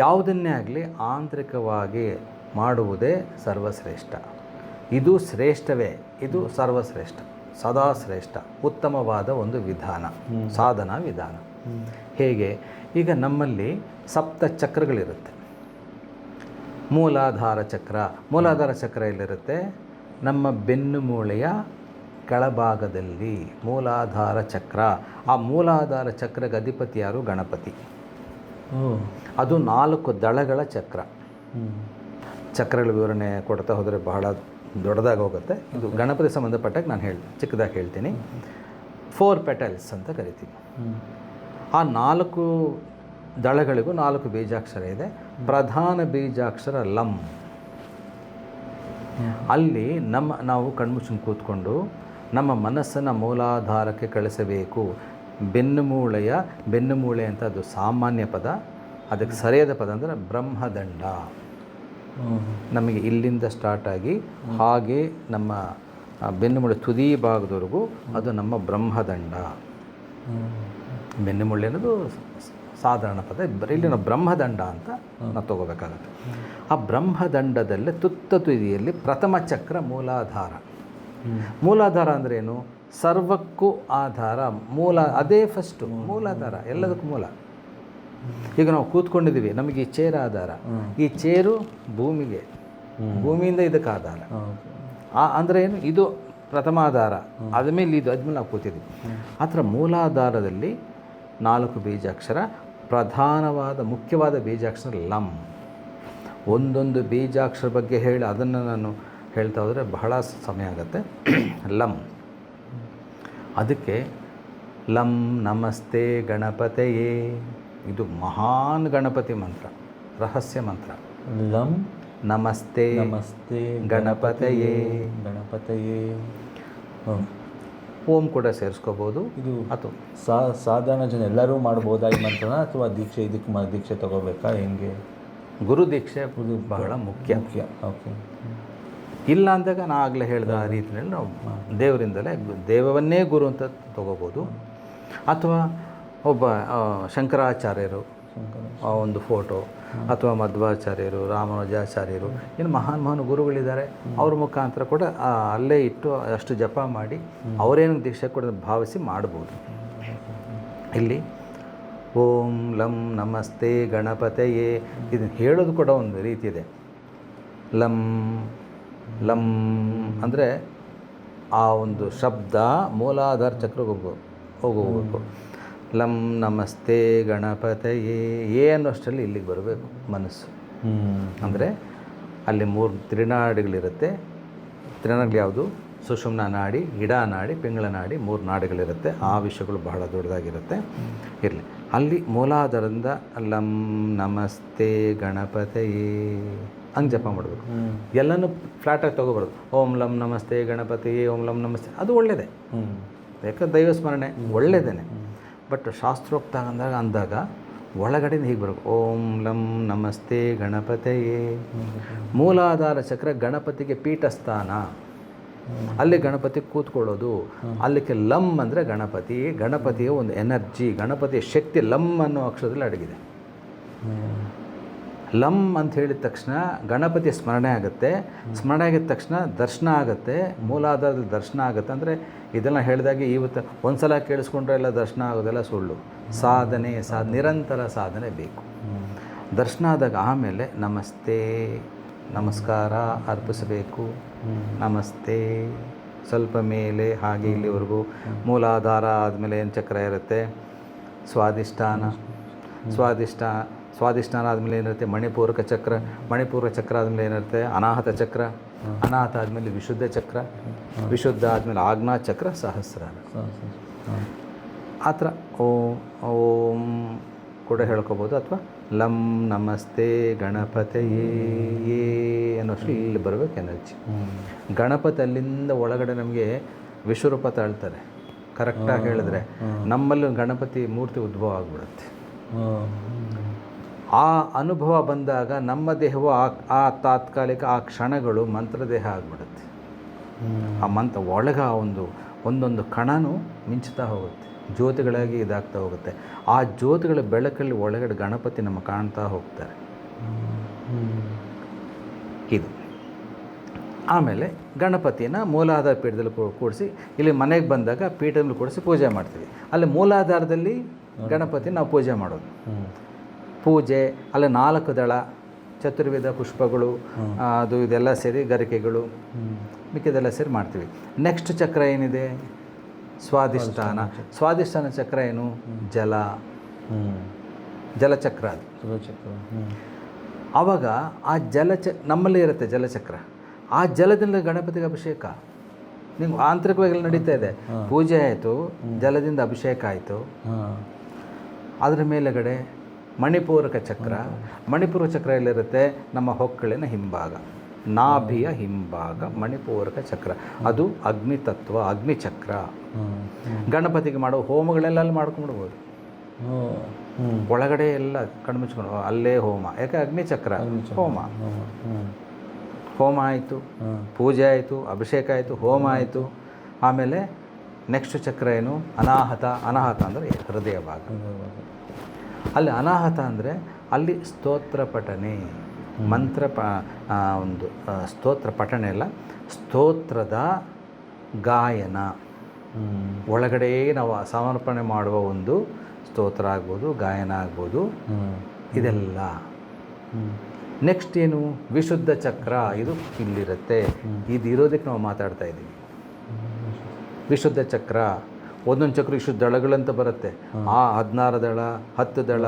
ಯಾವುದನ್ನೇ ಆಗಲಿ ಆಂತರಿಕವಾಗಿ ಮಾಡುವುದೇ ಸರ್ವಶ್ರೇಷ್ಠ. ಇದು ಶ್ರೇಷ್ಠವೇ, ಇದು ಸರ್ವಶ್ರೇಷ್ಠ, ಸದಾ ಶ್ರೇಷ್ಠ, ಉತ್ತಮವಾದ ಒಂದು ವಿಧಾನ, ಸಾಧನಾ ವಿಧಾನ. ಹೇಗೆ? ಈಗ ನಮ್ಮಲ್ಲಿ ಸಪ್ತ ಚಕ್ರಗಳಿರುತ್ತೆ. ಮೂಲಾಧಾರ ಚಕ್ರ ಎಲ್ಲಿರುತ್ತೆ? ನಮ್ಮ ಬೆನ್ನು ಮೂಳೆಯ ಕೆಳಭಾಗದಲ್ಲಿ ಮೂಲಾಧಾರ ಚಕ್ರ. ಆ ಮೂಲಾಧಾರ ಚಕ್ರಕ್ಕೆ ಅಧಿಪತಿ ಯಾರು? ಗಣಪತಿ. ಅದು 4 ದಳಗಳ ಚಕ್ರ. ಚಕ್ರಗಳ ವಿವರಣೆ ಕೊಡ್ತಾ ಹೋದರೆ ಬಹಳ ದೊಡ್ಡದಾಗಿ ಹೋಗುತ್ತೆ. ಇದು ಗಣಪತಿ ಸಂಬಂಧಪಟ್ಟಾಗ ನಾನು ಚಿಕ್ಕದಾಗಿ ಹೇಳ್ತೀನಿ. 4 ಪೆಟಲ್ಸ್ ಅಂತ ಕರಿತೀವಿ. ಆ 4 ದಳಗಳಿಗೂ 4 ಬೀಜಾಕ್ಷರ ಇದೆ. ಪ್ರಧಾನ ಬೀಜಾಕ್ಷರ ಲಂ. ಅಲ್ಲಿ ನಾವು ಕಣ್ಮುಚ್ಚಿನ ಕೂತ್ಕೊಂಡು ನಮ್ಮ ಮನಸ್ಸನ್ನು ಮೂಲಾಧಾರಕ್ಕೆ ಕಳಿಸಬೇಕು. ಬೆನ್ನುಮೂಳೆ ಅಂತ ಅದು ಸಾಮಾನ್ಯ ಪದ. ಅದಕ್ಕೆ ಸರಿಯಾದ ಪದ ಅಂದರೆ ಬ್ರಹ್ಮದಂಡ. ನಮಗೆ ಇಲ್ಲಿಂದ ಸ್ಟಾರ್ಟ್ ಆಗಿ ಹಾಗೆ ನಮ್ಮ ಬೆನ್ನುಮೂಳೆ ತುದಿ ಭಾಗದವರೆಗೂ ಅದು ನಮ್ಮ ಬ್ರಹ್ಮದಂಡ. ಬೆನ್ನುಮೂಳೆ ಅನ್ನೋದು ಸಾಧಾರಣ ಪದ. ಇಲ್ಲಿ ನಾವು ಬ್ರಹ್ಮದಂಡ ಅಂತ ನಾವು ತಗೋಬೇಕಾಗುತ್ತೆ. ಆ ಬ್ರಹ್ಮದಂಡದಲ್ಲೇ ತುದಿಯಲ್ಲಿ ಪ್ರಥಮ ಚಕ್ರ ಮೂಲಾಧಾರ. ಮೂಲಾಧಾರ ಅಂದರೆ ಏನು? ಸರ್ವಕ್ಕೂ ಆಧಾರ ಮೂಲ. ಅದೇ ಫಸ್ಟು ಮೂಲಾಧಾರ, ಎಲ್ಲದಕ್ಕೂ ಮೂಲ. ಈಗ ನಾವು ಕೂತ್ಕೊಂಡಿದ್ದೀವಿ, ನಮಗೆ ಈ ಚೇರ್ ಆಧಾರ. ಈ ಚೇರು ಭೂಮಿಗೆ, ಭೂಮಿಯಿಂದ ಇದಕ್ಕೆ ಆಧಾರ. ಅಂದರೆ ಏನು? ಇದು ಪ್ರಥಮ ಆಧಾರ, ಆದಮೇಲೆ ಆದಮೇಲೆ ನಾವು ಕೂತಿದ್ದೀವಿ. ಆ ಥರ ಮೂಲಾಧಾರದಲ್ಲಿ 4 ಬೀಜಾಕ್ಷರ. ಪ್ರಧಾನವಾದ ಮುಖ್ಯವಾದ ಬೀಜಾಕ್ಷರ ಲಂ. ಒಂದೊಂದು ಬೀಜಾಕ್ಷರ ಬಗ್ಗೆ ಹೇಳಿ ಅದನ್ನು ನಾನು ಹೇಳ್ತಾ ಹೋದರೆ ಬಹಳ ಸಮಯ ಆಗುತ್ತೆ. ಲಂ. ಅದಕ್ಕೆ ಲಂ ನಮಸ್ತೆ ಗಣಪತಯೇ. ಇದು ಮಹಾನ್ ಗಣಪತಿ ಮಂತ್ರ, ರಹಸ್ಯ ಮಂತ್ರ. ಲಂ ನಮಸ್ತೆ ಗಣಪತಯೇ. ಓಂ ಕೂಡ ಸೇರಿಸ್ಕೋಬೋದು. ಇದು ಅಥವಾ ಸಾಧಾರಣ ಜನ ಎಲ್ಲರೂ ಮಾಡ್ಬೋದಾ ಈ ಮಂತ್ರನ, ಅಥವಾ ದೀಕ್ಷೆ ತಗೋಬೇಕಾ? ಹೆಂಗೆ? ಗುರು ದೀಕ್ಷೆ ಬಹಳ ಮುಖ್ಯ. ಓಕೆ. ಇಲ್ಲ ಅಂದಾಗ ನಾನು ಆಗಲೇ ಹೇಳಿದ ಆ ರೀತಿಯಲ್ಲಿ ನಾವು ದೇವರಿಂದಲೇ ದೇವವನ್ನೇ ಗುರು ಅಂತ ತಗೋಬೋದು. ಅಥವಾ ಒಬ್ಬ ಶಂಕರಾಚಾರ್ಯರು ಆ ಒಂದು ಫೋಟೋ, ಅಥವಾ ಮಧ್ವಾಚಾರ್ಯರು, ರಾಮಾನುಜಾಚಾರ್ಯರು, ಏನು ಮಹಾನ್ ಗುರುಗಳಿದ್ದಾರೆ, ಅವ್ರ ಮುಖಾಂತರ ಕೂಡ ಅಲ್ಲೇ ಇಟ್ಟು ಅಷ್ಟು ಜಪ ಮಾಡಿ ಅವರೇನು ದೀಕ್ಷೆ ಕೂಡ ಭಾವಿಸಿ ಮಾಡ್ಬೋದು. ಇಲ್ಲಿ ಓಂ ಲಂ ನಮಸ್ತೆ ಗಣಪತಯೇ ಇದನ್ನು ಹೇಳೋದು ಕೂಡ ಒಂದು ರೀತಿ ಇದೆ. ಲಂ ಲಂ ಅಂದರೆ ಆ ಒಂದು ಶಬ್ದ ಮೂಲಾಧಾರ ಚಕ್ರಕ್ಕೆ ಹೋಗಬೇಕು. ಲಂ ನಮಸ್ತೆ ಗಣಪತಯೇ ಅನ್ನೋಷ್ಟರಲ್ಲಿ ಇಲ್ಲಿಗೆ ಬರಬೇಕು ಮನಸ್ಸು. ಅಂದರೆ ಅಲ್ಲಿ 3 ತ್ರಿನಾಡಿಗಳಿರುತ್ತೆ. ತ್ರಿನಾಡಿಗಳು ಯಾವುದು? ಸುಷುಮ್ನ ನಾಡಿ, ಇಡಾ ನಾಡಿ, ಪಿಂಗಳ ನಾಡಿ, 3 ನಾಡಿಗಳಿರುತ್ತೆ. ಆ ವಿಷಯಗಳು ಬಹಳ ದೊಡ್ಡದಾಗಿರುತ್ತೆ. ಇರಲಿ, ಅಲ್ಲಿ ಮೂಲಾಧಾರದಿಂದ ಲಂ ನಮಸ್ತೆ ಗಣಪತಯೇ ಹಂಗೆ ಜಪ ಮಾಡಬೇಕು. ಎಲ್ಲನೂ ಫ್ಲಾಟಾಗಿ ತೊಗೋಬಾರ್ದು. ಓಂ ಲಂ ನಮಸ್ತೆ ಗಣಪತಿಯೇ, ಓಂ ಲಂ ನಮಸ್ತೆ, ಅದು ಒಳ್ಳೆಯದೇ, ಯಾಕಂದ್ರೆ ದೈವ ಸ್ಮರಣೆ ಒಳ್ಳೆಯದೇ. ಬಟ್ ಶಾಸ್ತ್ರೋಕ್ತ ಅಂದಾಗ ಒಳಗಡೆಯಿಂದ ಹೀಗೆ ಬರಬೇಕು. ಓಂ ಲಂ ನಮಸ್ತೆ ಗಣಪತಯೇ. ಮೂಲಾಧಾರ ಚಕ್ರ ಗಣಪತಿಗೆ ಪೀಠಸ್ಥಾನ, ಅಲ್ಲಿ ಗಣಪತಿ ಕೂತ್ಕೊಳ್ಳೋದು. ಅಲ್ಲಿಗೆ ಲಂ ಅಂದರೆ ಗಣಪತಿಯ ಒಂದು ಎನರ್ಜಿ, ಗಣಪತಿಯ ಶಕ್ತಿ ಲಂ ಅನ್ನೋ ಅಕ್ಷರದಲ್ಲಿ ಅಡಗಿದೆ. ಲಂ ಅಂತ ಹೇಳಿದ ತಕ್ಷಣ ಗಣಪತಿಯ ಸ್ಮರಣೆ ಆಗುತ್ತೆ. ಸ್ಮರಣೆ ಆಗಿದ ತಕ್ಷಣ ದರ್ಶನ ಆಗುತ್ತೆ, ಮೂಲಾಧಾರದಲ್ಲಿ ದರ್ಶನ ಆಗುತ್ತೆ. ಅಂದರೆ ಇದೆಲ್ಲ ಹೇಳಿದಾಗೆ ಇವತ್ತು ಒಂದು ಸಲ ಕೇಳಿಸ್ಕೊಂಡ್ರೆ ಎಲ್ಲ ದರ್ಶನ ಆಗೋದೆಲ್ಲ ಸುಳ್ಳು. ಸಾಧನೆ ನಿರಂತರ ಸಾಧನೆ ಬೇಕು. ದರ್ಶನ ಆದಾಗ ಆಮೇಲೆ ನಮಸ್ತೆ, ನಮಸ್ಕಾರ ಅರ್ಪಿಸಬೇಕು. ನಮಸ್ತೆ ಸ್ವಲ್ಪ ಮೇಲೆ ಹಾಗೆ ಇಲ್ಲಿವರೆಗೂ. ಮೂಲಾಧಾರ ಆದಮೇಲೆ ಏನು ಚಕ್ರ ಇರುತ್ತೆ? ಸ್ವಾದಿಷ್ಠಾನ ಆದಮೇಲೆ ಏನಿರುತ್ತೆ? ಮಣಿಪೂರಕ ಚಕ್ರ ಆದಮೇಲೆ ಏನಿರುತ್ತೆ? ಅನಾಹತ ಚಕ್ರ ಆದಮೇಲೆ ವಿಶುದ್ಧ ಆದಮೇಲೆ ಆಜ್ಞಾ ಚಕ್ರ, ಸಹಸ್ರಾರ. ಆ ಥರ ಓಂ ಕೂಡ ಹೇಳ್ಕೊಬೋದು. ಅಥವಾ ಲಂ ನಮಸ್ತೆ ಗಣಪತಯೇ ಅನ್ನೋಷ್ಟು ಇಲ್ಲಿ ಬರಬೇಕು ಎನರ್ಜಿ. ಗಣಪತಿ ಅಲ್ಲಿಂದ ಒಳಗಡೆ ನಮಗೆ ವಿಶ್ವರೂಪ ತಾಳ್ತಾರೆ. ಕರೆಕ್ಟಾಗಿ ಹೇಳಿದ್ರೆ ನಮ್ಮಲ್ಲಿ ಗಣಪತಿ ಮೂರ್ತಿ ಉದ್ಭವ ಆಗಿಬಿಡುತ್ತೆ. ಆ ಅನುಭವ ಬಂದಾಗ ನಮ್ಮ ದೇಹವು ಆ ತಾತ್ಕಾಲಿಕ ಆ ಕ್ಷಣಗಳು ಮಂತ್ರದೇಹ ಆಗಿಬಿಡುತ್ತೆ. ಆ ಮಂತ್ರ ಒಳಗೆ ಒಂದೊಂದು ಕಣನೂ ಮಿಂಚುತ್ತಾ ಹೋಗುತ್ತೆ, ಜ್ಯೋತಿಗಳಾಗಿ ಇದಾಗ್ತಾ ಹೋಗುತ್ತೆ. ಆ ಜ್ಯೋತಿಗಳ ಬೆಳಕಲ್ಲಿ ಒಳಗಡೆ ಗಣಪತಿ ನಮ್ಮ ಕಾಣ್ತಾ ಹೋಗ್ತಾರೆ. ಇದು ಆಮೇಲೆ ಗಣಪತಿನ ಮೂಲಾಧಾರ ಪೀಠದಲ್ಲಿ ಕೂಡಿಸಿ ಇಲ್ಲಿ ಮನೆಗೆ ಬಂದಾಗ ಪೀಠದಲ್ಲಿ ಕೂಡಿಸಿ ಪೂಜೆ ಮಾಡ್ತೀವಿ. ಅಲ್ಲಿ ಮೂಲಾಧಾರದಲ್ಲಿ ಗಣಪತಿ ನಾವು ಪೂಜೆ ಮಾಡೋದು. ಪೂಜೆ ಅಲ್ಲಿ 4 ದಳ ಚತುರ್ವಿಧ ಪುಷ್ಪಗಳು, ಅದು ಇದೆಲ್ಲ ಸೇರಿ ಗರಿಕೆಗಳು, ಮಿಕ್ಕಿದೆಲ್ಲ ಸೇರಿ ಮಾಡ್ತೀವಿ. ನೆಕ್ಸ್ಟ್ ಚಕ್ರ ಏನಿದೆ? ಸ್ವಾದಿಷ್ಠಾನ ಚಕ್ರ ಏನು? ಜಲಚಕ್ರ. ಅದು ಆವಾಗ ಆ ನಮ್ಮಲ್ಲಿ ಇರುತ್ತೆ ಜಲಚಕ್ರ. ಆ ಜಲದಿಂದ ಗಣಪತಿಗೆ ಅಭಿಷೇಕ ನಿಮ್ಗೆ ಆಂತರಿಕವಾಗಿ ನಡೀತಾ ಇದೆ. ಪೂಜೆ ಆಯಿತು, ಜಲದಿಂದ ಅಭಿಷೇಕ ಆಯಿತು. ಅದರ ಮೇಲೆಗಡೆ ಮಣಿಪೂರಕ ಚಕ್ರ ಎಲ್ಲಿರುತ್ತೆ? ನಮ್ಮ ಹೊಕ್ಕಳಿನ ಹಿಂಭಾಗ, ನಾಭಿಯ ಹಿಂಭಾಗ ಮಣಿಪೂರಕ ಚಕ್ರ. ಅದು ಅಗ್ನಿತತ್ವ, ಅಗ್ನಿಚಕ್ರ. ಗಣಪತಿಗೆ ಮಾಡೋ ಹೋಮಗಳೆಲ್ಲ ಅಲ್ಲಿ ಮಾಡ್ಕೊಂಡ್ಬಿಡ್ಬೋದು. ಒಳಗಡೆ ಎಲ್ಲ ಕಣ್ಮುಚ್ಕೊಂಡು ಅಲ್ಲೇ ಹೋಮ. ಯಾಕೆ? ಅಗ್ನಿಚಕ್ರ ಹೋಮ ಆಯಿತು, ಪೂಜೆ ಆಯಿತು, ಅಭಿಷೇಕ ಆಯಿತು, ಹೋಮ ಆಯಿತು. ಆಮೇಲೆ ನೆಕ್ಸ್ಟ್ ಚಕ್ರ ಏನು? ಅನಾಹತ ಅಂದರೆ ಹೃದಯ ಭಾಗ. ಅಲ್ಲಿ ಅನಾಹತ ಅಂದರೆ ಅಲ್ಲಿ ಸ್ತೋತ್ರ ಪಠನೆ, ಮಂತ್ರ ಒಂದು ಸ್ತೋತ್ರ ಪಠನೆ ಅಲ್ಲ, ಸ್ತೋತ್ರದ ಗಾಯನ. ಒಳಗಡೆ ನಾವು ಸಮರ್ಪಣೆ ಮಾಡುವ ಒಂದು ಸ್ತೋತ್ರ ಆಗ್ಬೋದು, ಗಾಯನ ಆಗ್ಬೋದು, ಇದೆಲ್ಲ. ನೆಕ್ಸ್ಟ್ ಏನು? ವಿಶುದ್ಧ ಚಕ್ರ. ಇದು ಇಲ್ಲಿರುತ್ತೆ. ಇದು ಇರೋದಕ್ಕೆ ನಾವು ಮಾತಾಡ್ತಾ ಇದ್ದೀವಿ. ವಿಶುದ್ಧ ಚಕ್ರ, ಒಂದೊಂದು ಚಕ್ರ ಇಷ್ಟು ದಳಗಳಂತ ಬರುತ್ತೆ. 16 ದಳ, 10 ದಳ,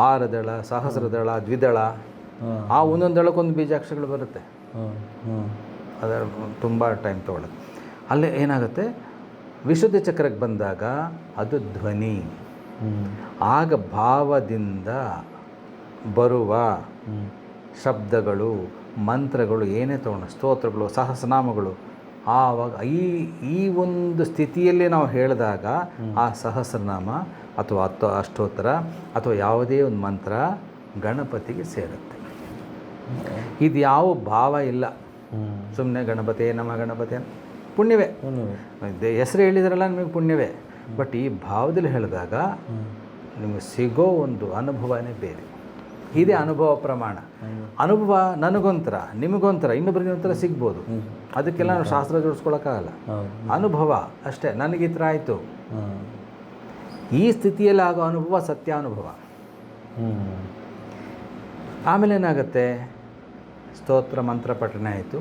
6 ದಳ, ಸಹಸ್ರ ದಳ, ದ್ವಿದಳ. ಆ ಒಂದೊಂದು ದಳಕ್ಕೊಂದು ಬೀಜಾಕ್ಷರಗಳು ಬರುತ್ತೆ. ಅದರ ತುಂಬ ಟೈಮ್ ತೊಗೊಳುತ್ತೆ. ಅಲ್ಲೇ ಏನಾಗುತ್ತೆ? ವಿಶುದ್ಧ ಚಕ್ರಕ್ಕೆ ಬಂದಾಗ ಅದು ಧ್ವನಿ. ಆಗ ಭಾವದಿಂದ ಬರುವ ಶಬ್ದಗಳು, ಮಂತ್ರಗಳು, ಏನೇ ತಗೊಂಡು ಸ್ತೋತ್ರಗಳು, ಸಹಸ್ರನಾಮಗಳು, ಆವಾಗ ಈ ಒಂದು ಸ್ಥಿತಿಯಲ್ಲಿ ನಾವು ಹೇಳಿದಾಗ ಆ ಸಹಸ್ರನಾಮ ಅಥವಾ ಅಷ್ಟೋತ್ತರ ಅಥವಾ ಯಾವುದೇ ಒಂದು ಮಂತ್ರ ಗಣಪತಿಗೆ ಸೇರುತ್ತೆ. ಇದು ಯಾವ ಭಾವ ಇಲ್ಲ. ಸುಮ್ಮನೆ ಗಣಪತಿ ನಮ್ಮ ಗಣಪತಿ ಪುಣ್ಯವೇ, ಹೆಸರು ಹೇಳಿದ್ರಲ್ಲ ನಿಮಗೆ ಪುಣ್ಯವೇ. ಬಟ್ ಈ ಭಾವದಲ್ಲಿ ಹೇಳಿದಾಗ ನಿಮಗೆ ಸಿಗೋ ಒಂದು ಅನುಭವನೇ ಬೇರೆ. ಇದೇ ಅನುಭವ ಪ್ರಮಾಣ. ಅನುಭವ ನನಗೊಂಥರ, ನಿಮಗೊಂಥರ, ಇನ್ನೊಬ್ಬರಿಗೆ ಒಂಥರ ಸಿಗ್ಬೋದು. ಅದಕ್ಕೆಲ್ಲ ನಾವು ಶಾಸ್ತ್ರ ಜೋಡಿಸ್ಕೊಳಕ್ಕಾಗಲ್ಲ. ಅನುಭವ ಅಷ್ಟೇ. ನನಗೆ ಈ ಥರ ಆಯಿತು. ಈ ಸ್ಥಿತಿಯಲ್ಲಿ ಆಗೋ ಅನುಭವ ಸತ್ಯಾನುಭವ. ಆಮೇಲೆ ಏನಾಗುತ್ತೆ, ಸ್ತೋತ್ರ ಮಂತ್ರ ಪಠನೆ ಆಯಿತು.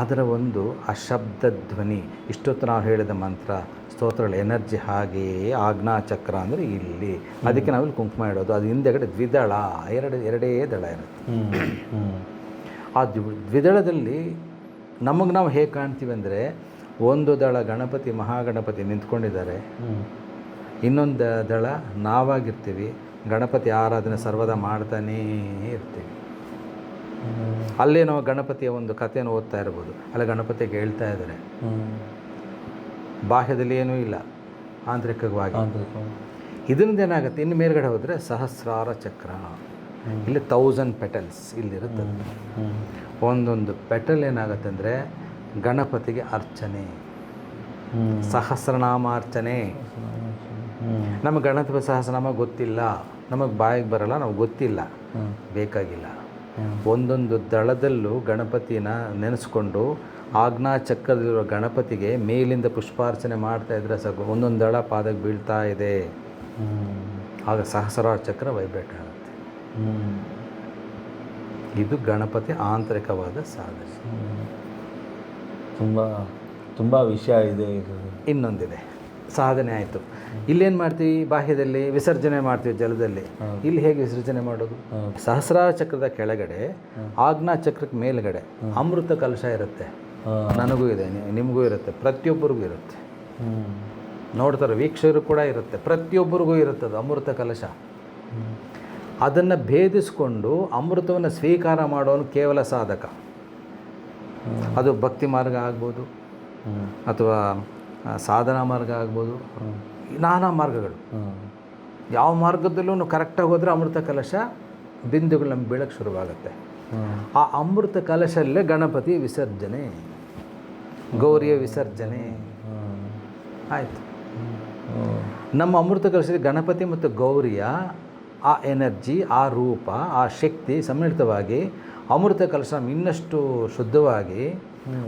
ಅದರ ಒಂದು ಆ ಶಬ್ದ ಧ್ವನಿ, ಇಷ್ಟೊತ್ತು ನಾವು ಹೇಳಿದ ಮಂತ್ರ ಸ್ತೋತ್ರಗಳ ಎನರ್ಜಿ ಹಾಗೆಯೇ ಆಜ್ಞಾಚಕ್ರ ಅಂದರೆ ಇಲ್ಲಿ, ಅದಕ್ಕೆ ನಾವಿಲ್ಲಿ ಕುಂಕುಮ ಇಡೋದು. ಅದು ಹಿಂದೆಗಡೆ ದ್ವಿದಳ, ಎರಡೇ ದಳ ಇರುತ್ತೆ. ಆ ದ್ವಿದಳದಲ್ಲಿ ನಮಗೆ ನಾವು ಹೇಗೆ ಕಾಣ್ತೀವಿ ಅಂದರೆ, ಒಂದು ದಳ ಗಣಪತಿ ಮಹಾಗಣಪತಿ ನಿಂತ್ಕೊಂಡಿದ್ದಾರೆ, ಇನ್ನೊಂದು ದಳ ನಾವಾಗಿರ್ತೀವಿ, ಗಣಪತಿ ಆರಾಧನೆ ಸರ್ವದಾ ಮಾಡ್ತಾನೇ ಇರ್ತೀವಿ. ಅಲ್ಲೇ ನಾವು ಗಣಪತಿಯ ಒಂದು ಕಥೆಯನ್ನು ಓದ್ತಾ ಇರ್ಬೋದು. ಅಲ್ಲ ಗಣಪತಿಗೆ ಹೇಳ್ತಾ ಇದ್ದಾರೆ, ಬಾಹ್ಯದಲ್ಲಿ ಏನೂ ಇಲ್ಲ, ಆಂತರಿಕವಾಗಿ. ಇದರಿಂದ ಏನಾಗುತ್ತೆ, ಇನ್ನು ಮೇಲ್ಗಡೆ ಹೋದರೆ ಸಹಸ್ರಾರ ಚಕ್ರ, ಇಲ್ಲಿ 1000 ಪೆಟಲ್ಸ್ ಇಲ್ಲಿರುತ್ತೆ. ಒಂದೊಂದು ಪೆಟಲ್ ಏನಾಗುತ್ತೆ ಅಂದರೆ ಗಣಪತಿಗೆ ಅರ್ಚನೆ, ಸಹಸ್ರನಾಮಾರ್ಚನೆ. ನಮಗೆ ಗಣಪತಿ ಸಹಸ್ರನಾಮ ಗೊತ್ತಿಲ್ಲ, ನಮಗೆ ಬಾಯಿಗೆ ಬರಲ್ಲ, ನಮಗೆ ಗೊತ್ತಿಲ್ಲ, ಬೇಕಾಗಿಲ್ಲ. ಒಂದೊಂದು ದಳದಲ್ಲೂ ಗಣಪತಿನ ನೆನೆಸ್ಕೊಂಡು ಆಜ್ಞಾಚಕ್ರದಲ್ಲಿರುವ ಗಣಪತಿಗೆ ಮೇಲಿಂದ ಪುಷ್ಪಾರ್ಚನೆ ಮಾಡ್ತಾ ಇದ್ರೆ ಸಾಕು, ಒಂದೊಂದು ದಳ ಪಾದಕ್ಕೆ ಬೀಳ್ತಾ ಇದೆ, ಆಗ ಸಹಸ್ರಾರ ಚಕ್ರ ವೈಬ್ರೇಟ್ ಆಗುತ್ತೆ. ಇದು ಗಣಪತಿ ಆಂತರಿಕವಾದ ಸಾಧನೆ. ತುಂಬ ವಿಷಯ ಇದೆ. ಇನ್ನೊಂದಿದೆ, ಸಾಧನೆ ಆಯಿತು. ಇಲ್ಲೇನು ಮಾಡ್ತೀವಿ, ಬಾಹ್ಯದಲ್ಲಿ ವಿಸರ್ಜನೆ ಮಾಡ್ತೀವಿ ಜಲದಲ್ಲಿ. ಇಲ್ಲಿ ಹೇಗೆ ವಿಸರ್ಜನೆ ಮಾಡೋದು? ಸಹಸ್ರಾರ ಚಕ್ರದ ಕೆಳಗಡೆ ಆಜ್ಞಾ ಚಕ್ರಕ್ಕೆ ಮೇಲ್ಗಡೆ ಅಮೃತ ಕಲಶ ಇರುತ್ತೆ. ನನಗೂ ಇದೆ, ನಿಮಗೂ ಇರುತ್ತೆ, ಪ್ರತಿಯೊಬ್ಬರಿಗೂ ಇರುತ್ತೆ. ನೋಡ್ತಾರೆ ವೀಕ್ಷಕರು ಕೂಡ ಇರುತ್ತೆ, ಪ್ರತಿಯೊಬ್ಬರಿಗೂ ಇರುತ್ತದೆ ಅಮೃತ ಕಲಶ. ಅದನ್ನು ಭೇದಿಸ್ಕೊಂಡು ಅಮೃತವನ್ನು ಸ್ವೀಕಾರ ಮಾಡೋನು ಕೇವಲ ಸಾಧಕ. ಅದು ಭಕ್ತಿ ಮಾರ್ಗ ಆಗ್ಬೋದು, ಅಥವಾ ಸಾಧನಾ ಮಾರ್ಗ ಆಗ್ಬೋದು, ನಾನಾ ಮಾರ್ಗಗಳು. ಯಾವ ಮಾರ್ಗದಲ್ಲೂ ಕರೆಕ್ಟಾಗಿ ಹೋದರೆ ಅಮೃತ ಕಲಶ ಬಿಂದುಗಳು ನಮ್ಗೆ ಬೀಳಕ್ಕೆ ಶುರುವಾಗುತ್ತೆ. ಆ ಅಮೃತ ಕಲಶಲ್ಲೇ ಗಣಪತಿ ವಿಸರ್ಜನೆ, ಗೌರಿಯ ವಿಸರ್ಜನೆ ಆಯಿತು. ನಮ್ಮ ಅಮೃತ ಕಲಶದಲ್ಲಿ ಗಣಪತಿ ಮತ್ತು ಗೌರಿಯ ಆ ಎನರ್ಜಿ, ಆ ರೂಪ, ಆ ಶಕ್ತಿ ಸಮ್ಮಿಳಿತವಾಗಿ ಅಮೃತ ಕಲಶ ಇನ್ನಷ್ಟು ಶುದ್ಧವಾಗಿ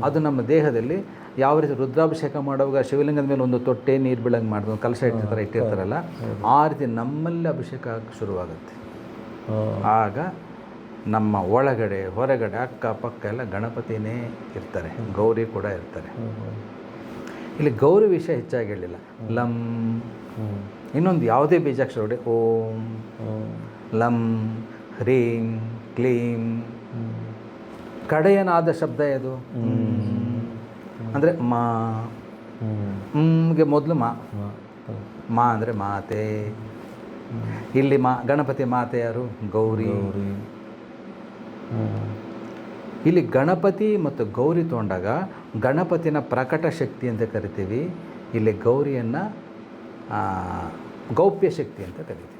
ಅದು ನಮ್ಮ ದೇಹದಲ್ಲಿ ಯಾವ ರೀತಿ ರುದ್ರಾಭಿಷೇಕ ಮಾಡುವಾಗ ಶಿವಲಿಂಗದ ಮೇಲೆ ಒಂದು ತೊಟ್ಟೆ ನೀರು ಬೀಳಂಗೆ ಮಾಡಿದ್ರು ಕಲಶ ಇಟ್ಟಿರ್ತಾರಲ್ಲ, ಆ ರೀತಿ ನಮ್ಮಲ್ಲಿ ಅಭಿಷೇಕ ಶುರುವಾಗುತ್ತೆ. ಆಗ ನಮ್ಮ ಒಳಗಡೆ ಹೊರಗಡೆ ಅಕ್ಕಪಕ್ಕ ಎಲ್ಲ ಗಣಪತಿನೇ ಇರ್ತಾರೆ, ಗೌರಿ ಕೂಡ ಇರ್ತಾರೆ. ಇಲ್ಲಿ ಗೌರಿ ವಿಷಯ ಹೆಚ್ಚಾಗಿ ಹೇಳಿಲ್ಲ. ಲಂ, ಇನ್ನೊಂದು ಯಾವುದೇ ಬೀಜಾಕ್ಷರ ಹೊಡೆ, ಓಂ, ಲಂ, ಹ್ರೀಂ, ಕ್ಲೀಂ. ಕಡೆಯನಾದ ಶಬ್ದ ಇದು ಅಂದರೆ ಮಾ. ಗೆ ಮೊದಲು ಮಾ ಅಂದರೆ ಮಾತೆ. ಇಲ್ಲಿ ಗಣಪತಿ ಮಾತೆ ಯಾರು? ಗೌರಿ. ಇಲ್ಲಿ ಗಣಪತಿ ಮತ್ತು ಗೌರಿ ತೊಗೊಂಡಾಗ ಗಣಪತಿನ ಪ್ರಕಟ ಶಕ್ತಿ ಅಂತ ಕರಿತೀವಿ, ಇಲ್ಲಿ ಗೌರಿಯನ್ನು ಗೌಪ್ಯ ಶಕ್ತಿ ಅಂತ ಕರಿತೀವಿ.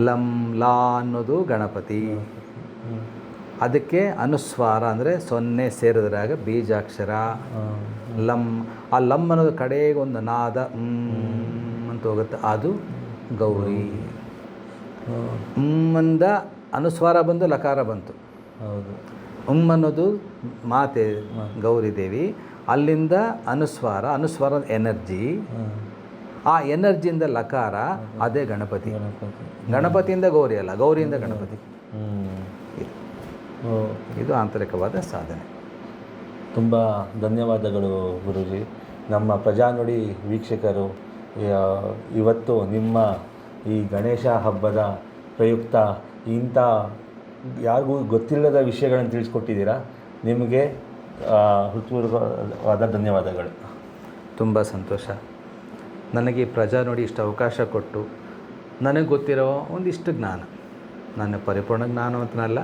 ಲಂ, ಲಾ ಅನ್ನೋದು ಗಣಪತಿ, ಅದಕ್ಕೆ ಅನುಸ್ವಾರ ಅಂದರೆ 0 ಸೇರಿದ್ರಾಗ ಬೀಜಾಕ್ಷರ ಲಂ. ಆ ಲಂ ಅನ್ನೋದು ಕಡೆಗೆ ಒಂದು ನಾದ ಅಂತ ಹೋಗುತ್ತೆ, ಅದು ಗೌರಿ. ಅಂದ ಅನುಸ್ವಾರ ಬಂದು ಲಕಾರ ಬಂತು. ಅನ್ನೋದು ಮಾತೆ ಗೌರಿ ದೇವಿ, ಅಲ್ಲಿಂದ ಅನುಸ್ವಾರ ಎನರ್ಜಿ, ಆ ಎನರ್ಜಿಯಿಂದ ಲಕಾರ, ಅದೇ ಗಣಪತಿ. ಗಣಪತಿಯಿಂದ ಗೌರಿ ಅಲ್ಲ, ಗೌರಿಯಿಂದ ಗಣಪತಿ. ಇದು ಆಂತರಿಕವಾದ ಸಾಧನೆ. ತುಂಬ ಧನ್ಯವಾದಗಳು ಗುರೂಜಿ. ನಮ್ಮ ಪ್ರಜಾನುಡಿ ವೀಕ್ಷಕರು ಇವತ್ತು ನಿಮ್ಮ ಈ ಗಣೇಶ ಹಬ್ಬದ ಪ್ರಯುಕ್ತ ಇಂಥ ಯಾರಿಗೂ ಗೊತ್ತಿಲ್ಲದ ವಿಷಯಗಳನ್ನು ತಿಳಿಸ್ಕೊಟ್ಟಿದ್ದೀರಾ. ನಿಮಗೆ ಹೃತ್ಪೂರ್ವಕವಾದ ಧನ್ಯವಾದಗಳು. ತುಂಬ ಸಂತೋಷ. ನನಗೆ ಈ ಪ್ರಜಾನುಡಿ ಇಷ್ಟು ಅವಕಾಶ ಕೊಟ್ಟು ನನಗೆ ಗೊತ್ತಿರೋ ಒಂದಿಷ್ಟು ಜ್ಞಾನ, ನಾನು ಪರಿಪೂರ್ಣ ಜ್ಞಾನವಂತನಲ್ಲ,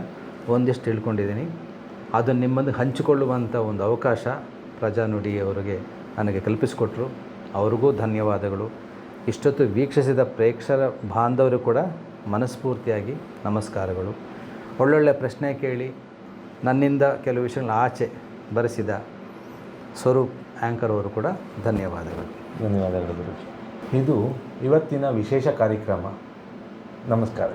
ಒಂದಿಷ್ಟು ತಿಳ್ಕೊಂಡಿದ್ದೀನಿ, ಅದನ್ನು ನಿಮ್ಮನ್ನು ಹಂಚಿಕೊಳ್ಳುವಂಥ ಒಂದು ಅವಕಾಶ ಪ್ರಜಾನುಡಿಯವರಿಗೆ ನನಗೆ ಕಲ್ಪಿಸಿಕೊಟ್ರು. ಅವ್ರಿಗೂ ಧನ್ಯವಾದಗಳು. ಇಷ್ಟೊತ್ತು ವೀಕ್ಷಿಸಿದ ಪ್ರೇಕ್ಷರ ಬಾಂಧವರು ಕೂಡ ಮನಸ್ಫೂರ್ತಿಯಾಗಿ ನಮಸ್ಕಾರಗಳು. ಒಳ್ಳೊಳ್ಳೆ ಪ್ರಶ್ನೆ ಕೇಳಿ ನನ್ನಿಂದ ಕೆಲವು ವಿಷಯಗಳನ್ನ ಆಚೆ ಬರೆಸಿದ ಸ್ವರೂಪ್ ಆ್ಯಂಕರ್ ಅವರು ಕೂಡ ಧನ್ಯವಾದಗಳು. ಧನ್ಯವಾದಗಳು ಗುರುಜಿ. ಇದು ಇವತ್ತಿನ ವಿಶೇಷ ಕಾರ್ಯಕ್ರಮ. ನಮಸ್ಕಾರ.